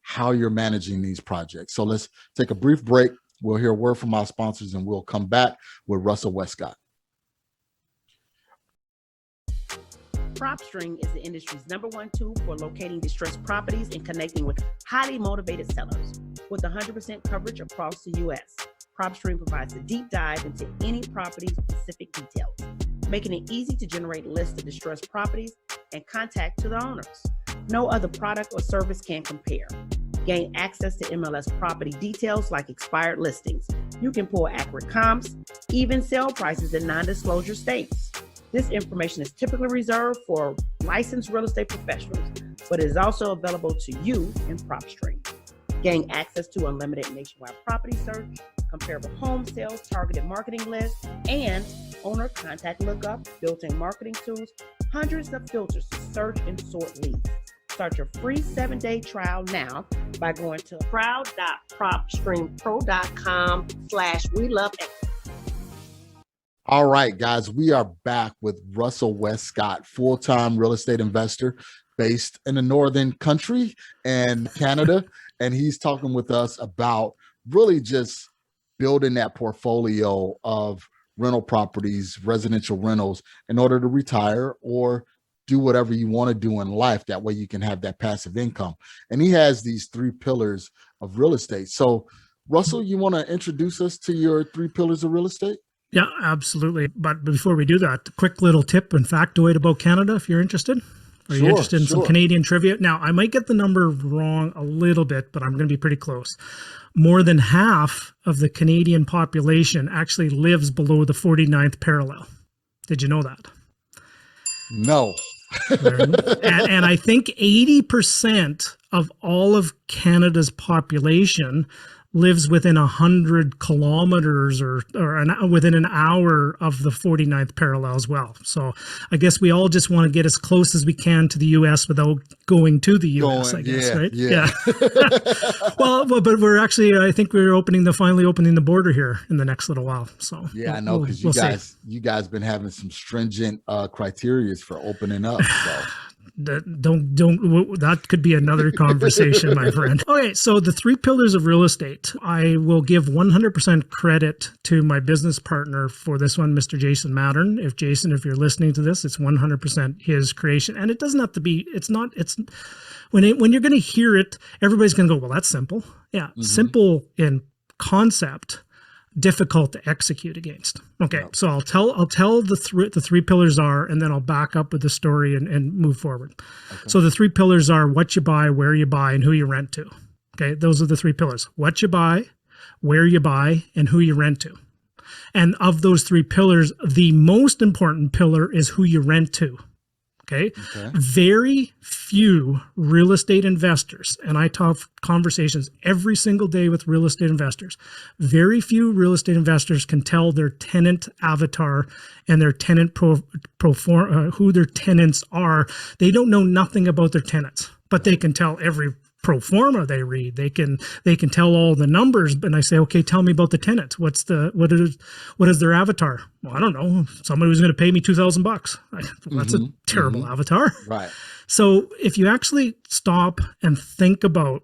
how you're managing these projects. So let's take a brief break. We'll hear a word from our sponsors, and we'll come back with Russell Westcott. PropStream is the industry's #1 tool for locating distressed properties and connecting with highly motivated sellers. With 100% coverage across the U.S., PropStream provides a deep dive into any property's specific details, making it easy to generate lists of distressed properties and contact to the owners. No other product or service can compare. Gain access to MLS property details like expired listings. You can pull accurate comps, even sale prices in non-disclosure states. This information is typically reserved for licensed real estate professionals, but it is also available to you in PropStream. Gain access to unlimited nationwide property search, comparable home sales, targeted marketing lists, and owner contact lookup, built-in marketing tools, hundreds of filters to search and sort leads. Start your free 7-day trial now by going to proud.propstreampro.com/WeLoveEquity. All right, guys, we are back with Russell Westcott, full-time real estate investor based in the northern country and Canada. And he's talking with us about really just building that portfolio of rental properties, residential rentals, in order to retire or do whatever you want to do in life. That way you can have that passive income. And he has these 3 pillars of real estate. So, Russell, you want to introduce us to your 3 pillars of real estate? Yeah, absolutely. But before we do that, a quick little tip and factoid about Canada, if you're interested. Are you interested in some Canadian trivia? Now, I might get the number wrong a little bit, but I'm going to be pretty close. More than half of the Canadian population actually lives below the 49th parallel. Did you know that? No. and I think 80% of all of Canada's population lives within 100 kilometers or within an hour of the 49th parallel as well. So I guess we all just want to get as close as we can to the U.S. without going to the U.S., I guess, right? Yeah. Well, but we're actually, I think we're finally opening the border here in the next little while. So yeah, I know, because you guys been having some stringent criteria for opening up. So. That could be another conversation, my friend. Okay, so the 3 pillars of real estate. I will give 100% credit to my business partner for this one, Mr. Jason Mattern. If you're listening to this, it's 100% his creation. And it doesn't have to be, when you're going to hear it, everybody's going to go, well, that's simple. Yeah, simple in concept, difficult to execute against. Okay, so I'll tell the 3 pillars are, and then I'll back up with the story and move forward. Okay. So the 3 pillars are what you buy, where you buy, and who you rent to. Okay, those are the 3 pillars: what you buy, where you buy, and who you rent to. And of those 3 pillars, the most important pillar is who you rent to. Okay. Very few real estate investors, and I talk conversations every single day with real estate investors. Very few real estate investors can tell their tenant avatar and their tenant who their tenants are. They don't know nothing about their tenants, but they can tell every pro forma they read. They can tell all the numbers, and I say, okay, tell me about the tenant. What is their avatar? Well, I don't know. Somebody was going to pay me $2,000. Well, that's a terrible avatar. Right. So if you actually stop and think about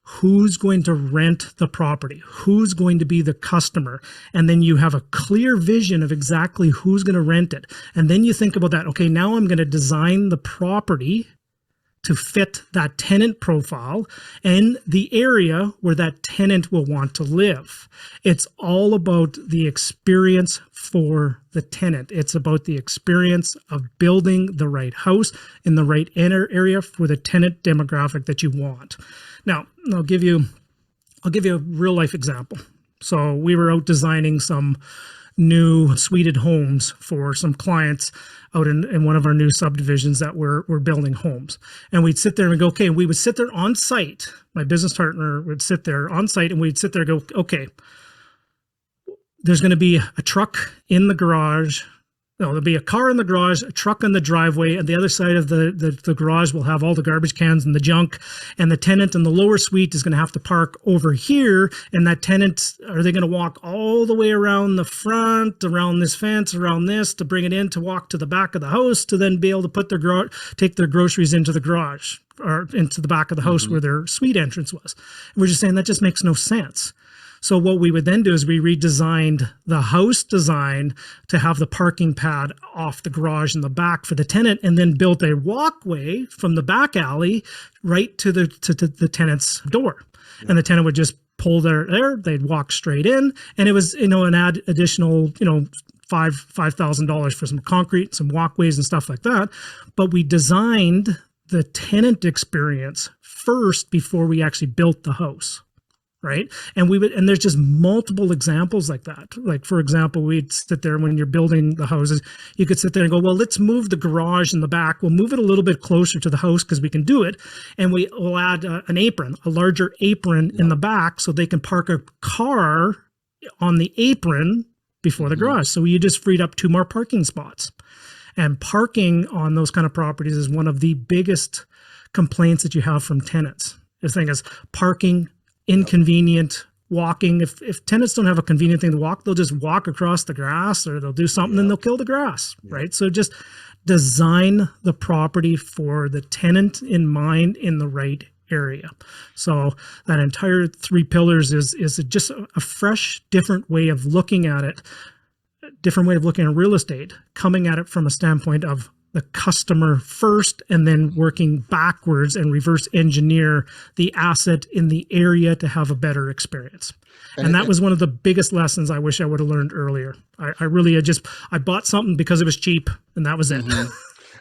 who's going to rent the property, who's going to be the customer, and then you have a clear vision of exactly who's going to rent it, and then you think about that, okay, now I'm going to design the property to fit that tenant profile and the area where that tenant will want to live. It's all about the experience for the tenant. It's about the experience of building the right house in the right area for the tenant demographic that you want. Now, I'll give you a real life example. So we were out designing some new suited homes for some clients out in one of our new subdivisions that we're building homes. And we'd sit there and go, okay, we would sit there on site. My business partner would sit there on site and we'd sit there and go, okay, there's going to be a truck in the garage. No, there'll be a car in the garage, a truck in the driveway, and the other side of the garage will have all the garbage cans and the junk, and the tenant in the lower suite is going to have to park over here, and that tenant, are they going to walk all the way around the front, around this fence, around this, to bring it in, to walk to the back of the house, to then be able to put take their groceries into the garage, or into the back of the house where their suite entrance was? And we're just saying that just makes no sense. So what we would then do is we redesigned the house design to have the parking pad off the garage in the back for the tenant, and then built a walkway from the back alley right to the tenant's door. Yeah. And the tenant would just pull there, they'd walk straight in, and it was, an additional, $5,000 for some concrete, some walkways and stuff like that. But we designed the tenant experience first before we actually built the house. Right. And there's just multiple examples like that. Like, for example, we'd sit there when you're building the houses, you could sit there and go, well, let's move the garage in the back. We'll move it a little bit closer to the house because we can do it. And we'll add an apron, a larger apron in the back, so they can park a car on the apron before the garage. So you just freed up 2 more parking spots. And parking on those kind of properties is one of the biggest complaints that you have from tenants. The thing is parking, inconvenient, walking. If tenants don't have a convenient thing to walk, they'll just walk across the grass, or they'll do something and they'll kill the grass, right? So just design the property for the tenant in mind in the right area. So that entire 3 pillars is just a fresh, different way of looking at it, different way of looking at real estate, coming at it from a standpoint of the customer first, and then working backwards and reverse engineer the asset in the area to have a better experience. And that was one of the biggest lessons I wish I would have learned earlier. I bought something because it was cheap, and that was it.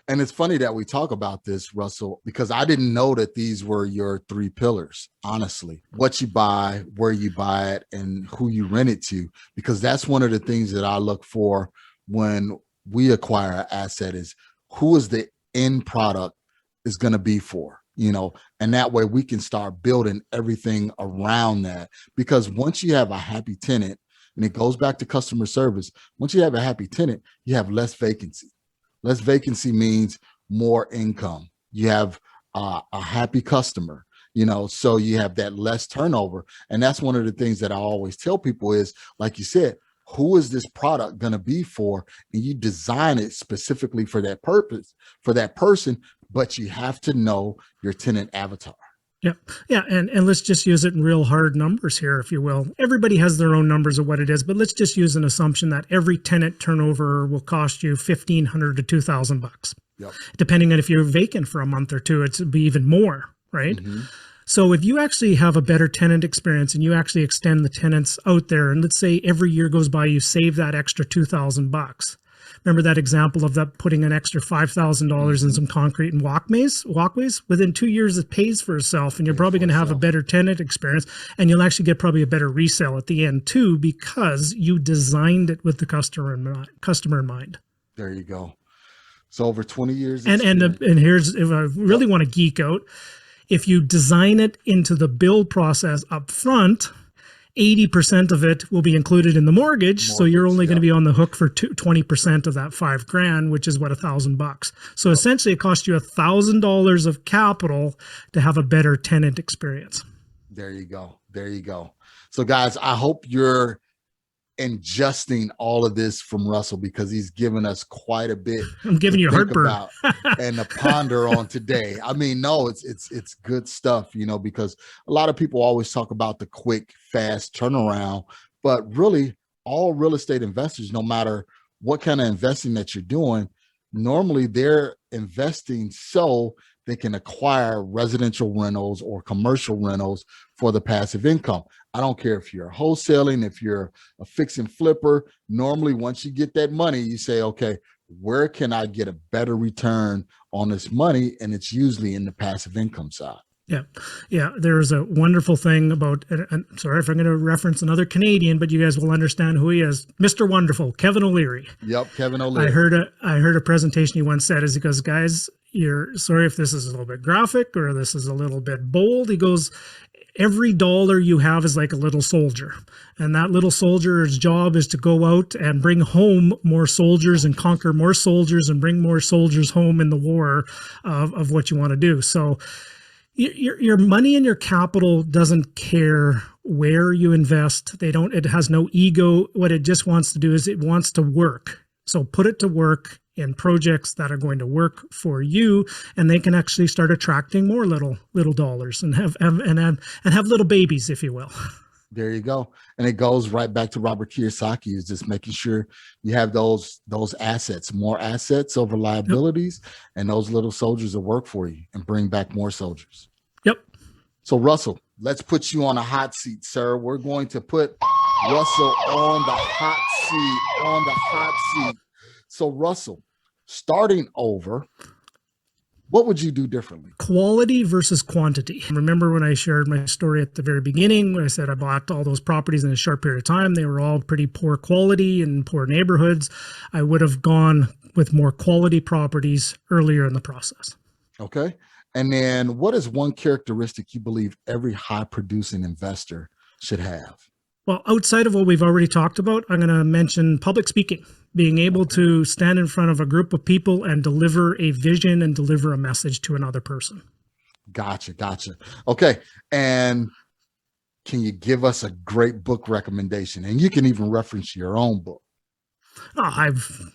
And it's funny that we talk about this, Russell, because I didn't know that these were your 3 pillars, honestly. What you buy, where you buy it, and who you rent it to, because that's one of the things that I look for when we acquire an asset is who is the end product is going to be for, and that way we can start building everything around that. Because once you have a happy tenant, and it goes back to customer service, once you have a happy tenant, you have less vacancy. Less vacancy means more income. You have a happy customer, so you have that less turnover. And that's one of the things that I always tell people is, like you said, who is this product going to be for? And you design it specifically for that purpose, for that person, but you have to know your tenant avatar. Yeah. And let's just use it in real hard numbers here, if you will. Everybody has their own numbers of what it is, but let's just use an assumption that every tenant turnover will cost you $1,500 to $2,000. Yep. Depending on if you're vacant for a month or two, it'd be even more, right? So if you actually have a better tenant experience and you actually extend the tenants out there, and let's say every year goes by, you save that extra $2,000. Remember that example of that putting an extra $5,000 in some concrete and walkways? Within 2 years, it pays for itself, and you're probably going to have a better tenant experience, and you'll actually get probably a better resale at the end too, because you designed it with the customer in mind. There you go. So over 20 years. And here's, if I really want to geek out, if you design it into the build process up front, 80% of it will be included in the mortgage. So you're only going to be on the hook for 20% of that $5,000, which is what, $1,000. So essentially it costs you $1,000 of capital to have a better tenant experience. There you go. There you go. So guys, I hope you're ingesting all of this from Russell, because he's given us quite a bit. I'm giving you heartburn and to ponder on today. I mean, no, it's good stuff, you know, because a lot of people always talk about the quick, fast turnaround, but really all real estate investors, no matter what kind of investing that you're doing, normally they're investing so they can acquire residential rentals or commercial rentals for the passive income. I don't care if you're wholesaling, if you're a fix and flipper. Normally, once you get that money, you say, okay, where can I get a better return on this money? And it's usually in the passive income side. Yeah. Yeah. There's a wonderful thing about, and sorry if I'm going to reference another Canadian, but you guys will understand who he is. Mr. Wonderful, Kevin O.L.E.R.E. Yep. Kevin O.L.E.R.E. I heard a presentation he once said, is he goes, guys, you're sorry if this is a little bit graphic or this is a little bit bold. He goes, every dollar you have is like a little soldier, and that little soldier's job is to go out and bring home more soldiers and conquer more soldiers and bring more soldiers home in the war of what you want to do. So your money and your capital doesn't care where you invest. It has no ego. What it just wants to do is it wants to work. So put it to work in projects that are going to work for you, and they can actually start attracting more little dollars and have little babies, if you will. There you go. And it goes right back to Robert Kiyosaki, is just making sure you have those assets, more assets over liabilities, and those little soldiers will work for you and bring back more soldiers. Yep. So Russell, let's put you on a hot seat, sir. We're going to put Russell on the hot seat. So Russell, starting over, what would you do differently? Quality versus quantity. Remember when I shared my story at the very beginning, when I said I bought all those properties in a short period of time, they were all pretty poor quality and poor neighborhoods. I would have gone with more quality properties earlier in the process. Okay. And then what is one characteristic you believe every high producing investor should have? Well, outside of what we've already talked about, I'm going to mention public speaking, being able to stand in front of a group of people and deliver a vision and deliver a message to another person. Gotcha. Okay. And can you give us a great book recommendation? And you can even reference your own book. Oh, I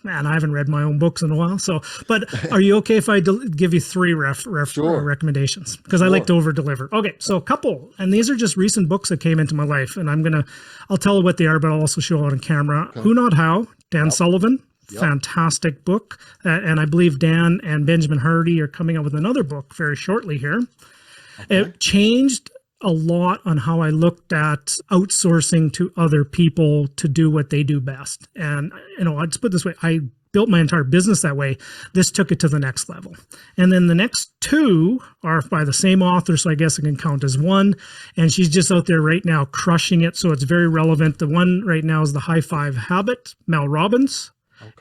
haven't read my own books in a while. So, but are you okay if I give you three recommendations? Because I like to over deliver. Okay. So a couple, and these are just recent books that came into my life, and I'll tell you what they are, but I'll also show it on camera. Okay. Who Not How, Dan Sullivan, fantastic book. And I believe Dan and Benjamin Hardy are coming up with another book very shortly here. Okay. It changed a lot on how I looked at outsourcing to other people to do what they do best. And, I'll just put it this way, I built my entire business that way. This took it to the next level. And then the next two are by the same author, so I guess it can count as one. And she's just out there right now crushing it, so it's very relevant. The one right now is The High Five Habit. Mel Robbins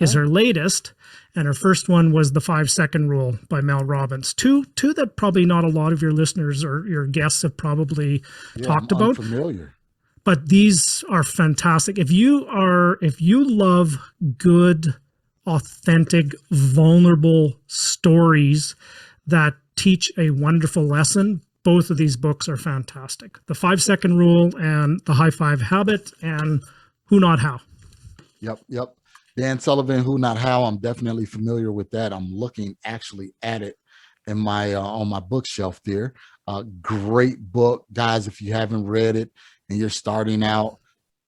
is her latest. And her first one was The 5-Second Rule by Mel Robbins. Two that probably not a lot of your listeners or your guests have probably talked about. Familiar. But these are fantastic. If you love good, authentic, vulnerable stories that teach a wonderful lesson, both of these books are fantastic. The 5-Second Rule and The High Five Habit and Who Not How. Yep. Dan Sullivan, Who Not How. I'm definitely familiar with that. I'm looking actually at it in my on my bookshelf there. Great book, guys. If you haven't read it and you're starting out,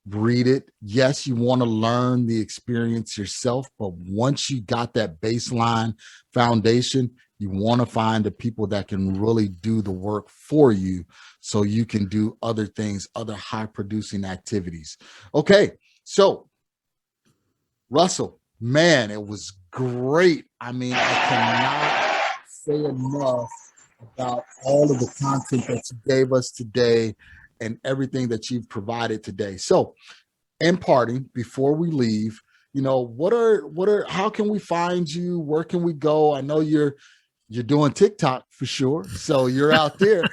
read it. Yes, you want to learn the experience yourself, but once you got that baseline foundation, you want to find the people that can really do the work for you so you can do other things, other high producing activities. Okay, so Russell, man, it was great. I mean, I cannot say enough about all of the content that you gave us today and everything that you've provided today. So, in parting, before we leave, how can we find you? Where can we go? I know you're You're doing TikTok for sure. So you're out there.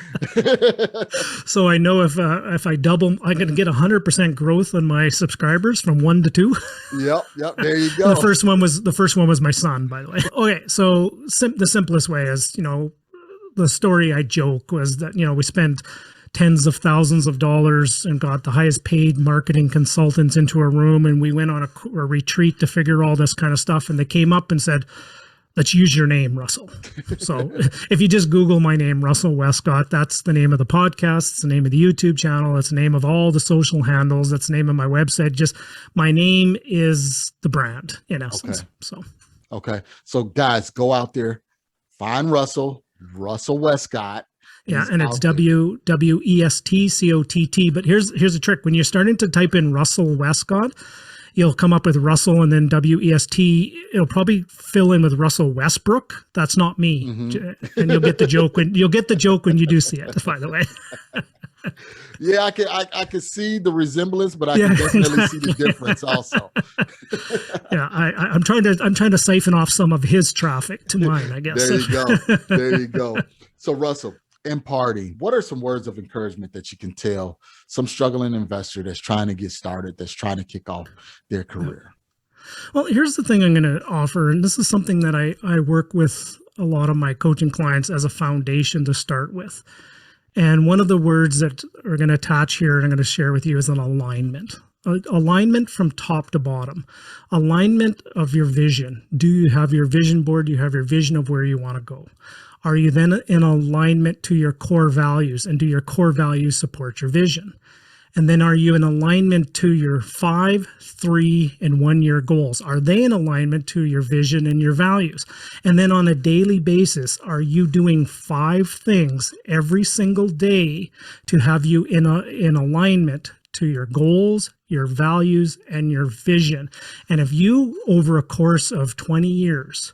So I know if I double, I'm going to get 100% growth on my subscribers from 1 to 2. Yep. There you go. The first one was my son, by the way. Okay, so the simplest way is, the story I joke was that, we spent tens of thousands of dollars and got the highest paid marketing consultants into a room, and we went on a retreat to figure all this kind of stuff, and they came up and said, let's use your name, Russell. So if you just Google my name, Russell Westcott, that's the name of the podcast. It's the name of the YouTube channel. It's the name of all the social handles. That's the name of my website. Just my name is the brand in essence. Okay. So guys, go out there, find Russell Westcott. Yeah, and it's W.L.E.R.E. But here's a trick. When you're starting to type in Russell Westcott, you'll come up with Russell and then W.E.S.T. It'll probably fill in with Russell Westbrook. That's not me. Mm-hmm. And you'll get the joke when you do see it, by the way. Yeah, I can see the resemblance, but I can definitely see the difference also. Yeah, I'm trying to siphon off some of his traffic to mine, I guess. There you go. So Russell, imparting, what are some words of encouragement that you can tell some struggling investor that's trying to get started, that's trying to kick off their career? Well, here's the thing I'm going to offer, and this is something that I work with a lot of my coaching clients as a foundation to start with. And one of the words that are going to attach here and I'm going to share with you is an alignment. Alignment from top to bottom. Alignment of your vision. Do you have your vision board? Do you have your vision of where you want to go? Are you then in alignment to your core values, and do your core values support your vision? And then are you in alignment to your 5, 3, and 1 year goals? Are they in alignment to your vision and your values? And then on a daily basis, are you doing 5 things every single day to have you in alignment to your goals, your values, and your vision? And if you, over a course of 20 years,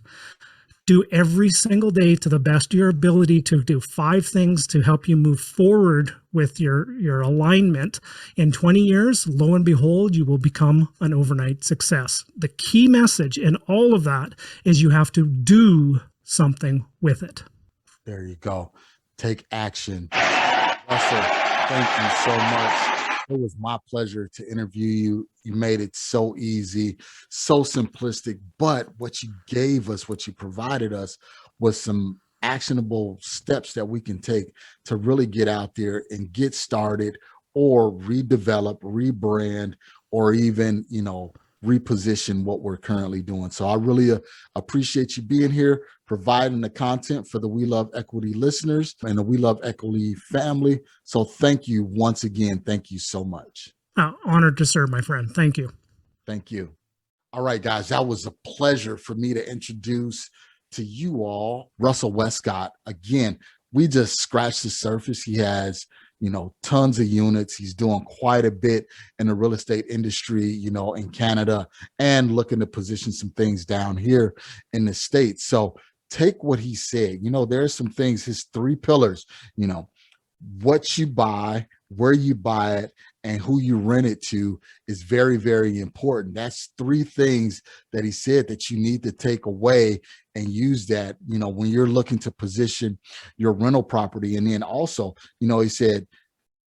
do every single day to the best of your ability to do 5 things to help you move forward with your alignment, in 20 years, lo and behold, you will become an overnight success. The key message in all of that is you have to do something with it. There you go. Take action. Russell, thank you so much. It was my pleasure to interview you. You made it so easy, so simplistic, but what you gave us, what you provided us was some actionable steps that we can take to really get out there and get started or redevelop, rebrand, or even, reposition what we're currently doing. So I really appreciate you being here, providing the content for the We Love Equity listeners and the We Love Equity family. So thank you once again. Thank you so much. Honored to serve, my friend. Thank you. Thank you. All right, guys, that was a pleasure for me to introduce to you all Russell Westcott. Again, we just scratched the surface. He has tons of units. He's doing quite a bit in the real estate industry, in Canada, and looking to position some things down here in the States. So take what he said. There are some things, his 3 pillars, what you buy, where you buy it, and who you rent it to is very, very important. That's 3 things that he said that you need to take away and use that, when you're looking to position your rental property. And then also, he said,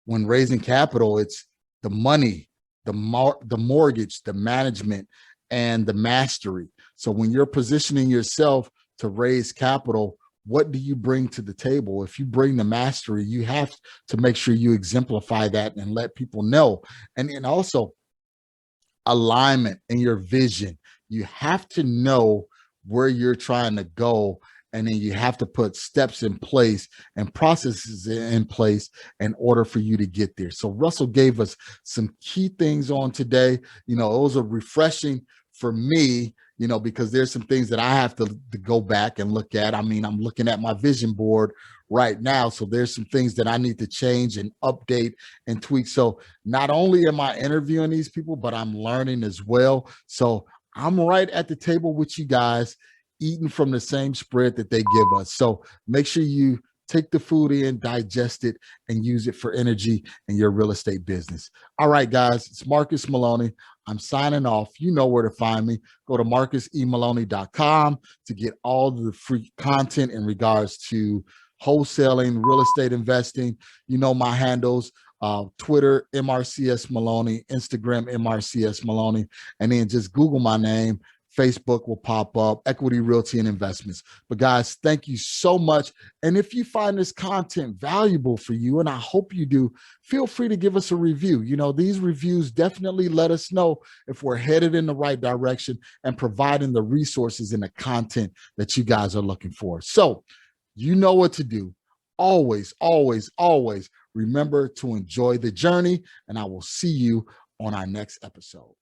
when raising capital, it's the money, the mortgage, the management, and the mastery. So when you're positioning yourself to raise capital, what do you bring to the table? If you bring the mastery, you have to make sure you exemplify that and let people know. And then also alignment in your vision. You have to know where you're trying to go, and then you have to put steps in place and processes in place in order for you to get there. So Russell gave us some key things on today. It was a refreshing for me, because there's some things that I have to go back and look at. I mean, I'm looking at my vision board right now. So there's some things that I need to change and update and tweak. So not only am I interviewing these people, but I'm learning as well. So I'm right at the table with you guys, eating from the same spread that they give us. So make sure you take the food in, digest it, and use it for energy in your real estate business. All right, guys, it's Marcus Maloney. I'm signing off. You know where to find me. Go to marcusemaloney.com to get all the free content in regards to wholesaling, real estate investing. You know my handles, Twitter, MRCS Maloney, Instagram, MRCS Maloney, and then just Google my name. Facebook will pop up, Equity Realty and Investments. But guys, thank you so much. And if you find this content valuable for you, and I hope you do, feel free to give us a review. You know, these reviews definitely let us know if we're headed in the right direction and providing the resources and the content that you guys are looking for. So you know what to do. Always, always, always remember to enjoy the journey, and I will see you on our next episode.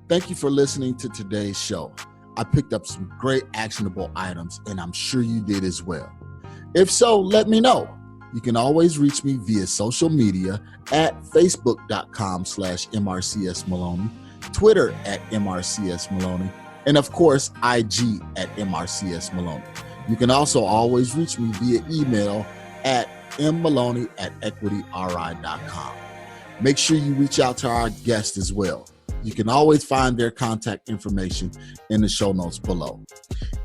Thank you for listening to today's show. I picked up some great actionable items, and I'm sure you did as well. If so, let me know. You can always reach me via social media at facebook.com/MRCS Maloney, Twitter at MRCS Maloney, and of course, IG at MRCS Maloney. You can also always reach me via email at mmaloney@equityri.com. Make sure you reach out to our guests as well. You can always find their contact information in the show notes below.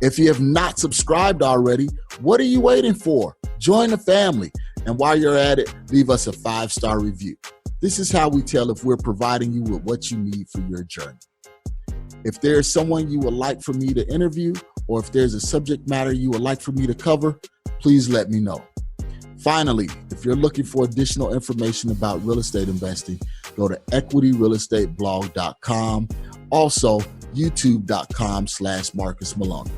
If you have not subscribed already, what are you waiting for? Join the family. And while you're at it, leave us a 5-star review. This is how we tell if we're providing you with what you need for your journey. If there's someone you would like for me to interview, or if there's a subject matter you would like for me to cover, please let me know. Finally, if you're looking for additional information about real estate investing, go to equityrealestateblog.com. Also, youtube.com/Marcus Maloney.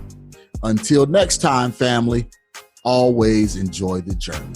Until next time, family, always enjoy the journey.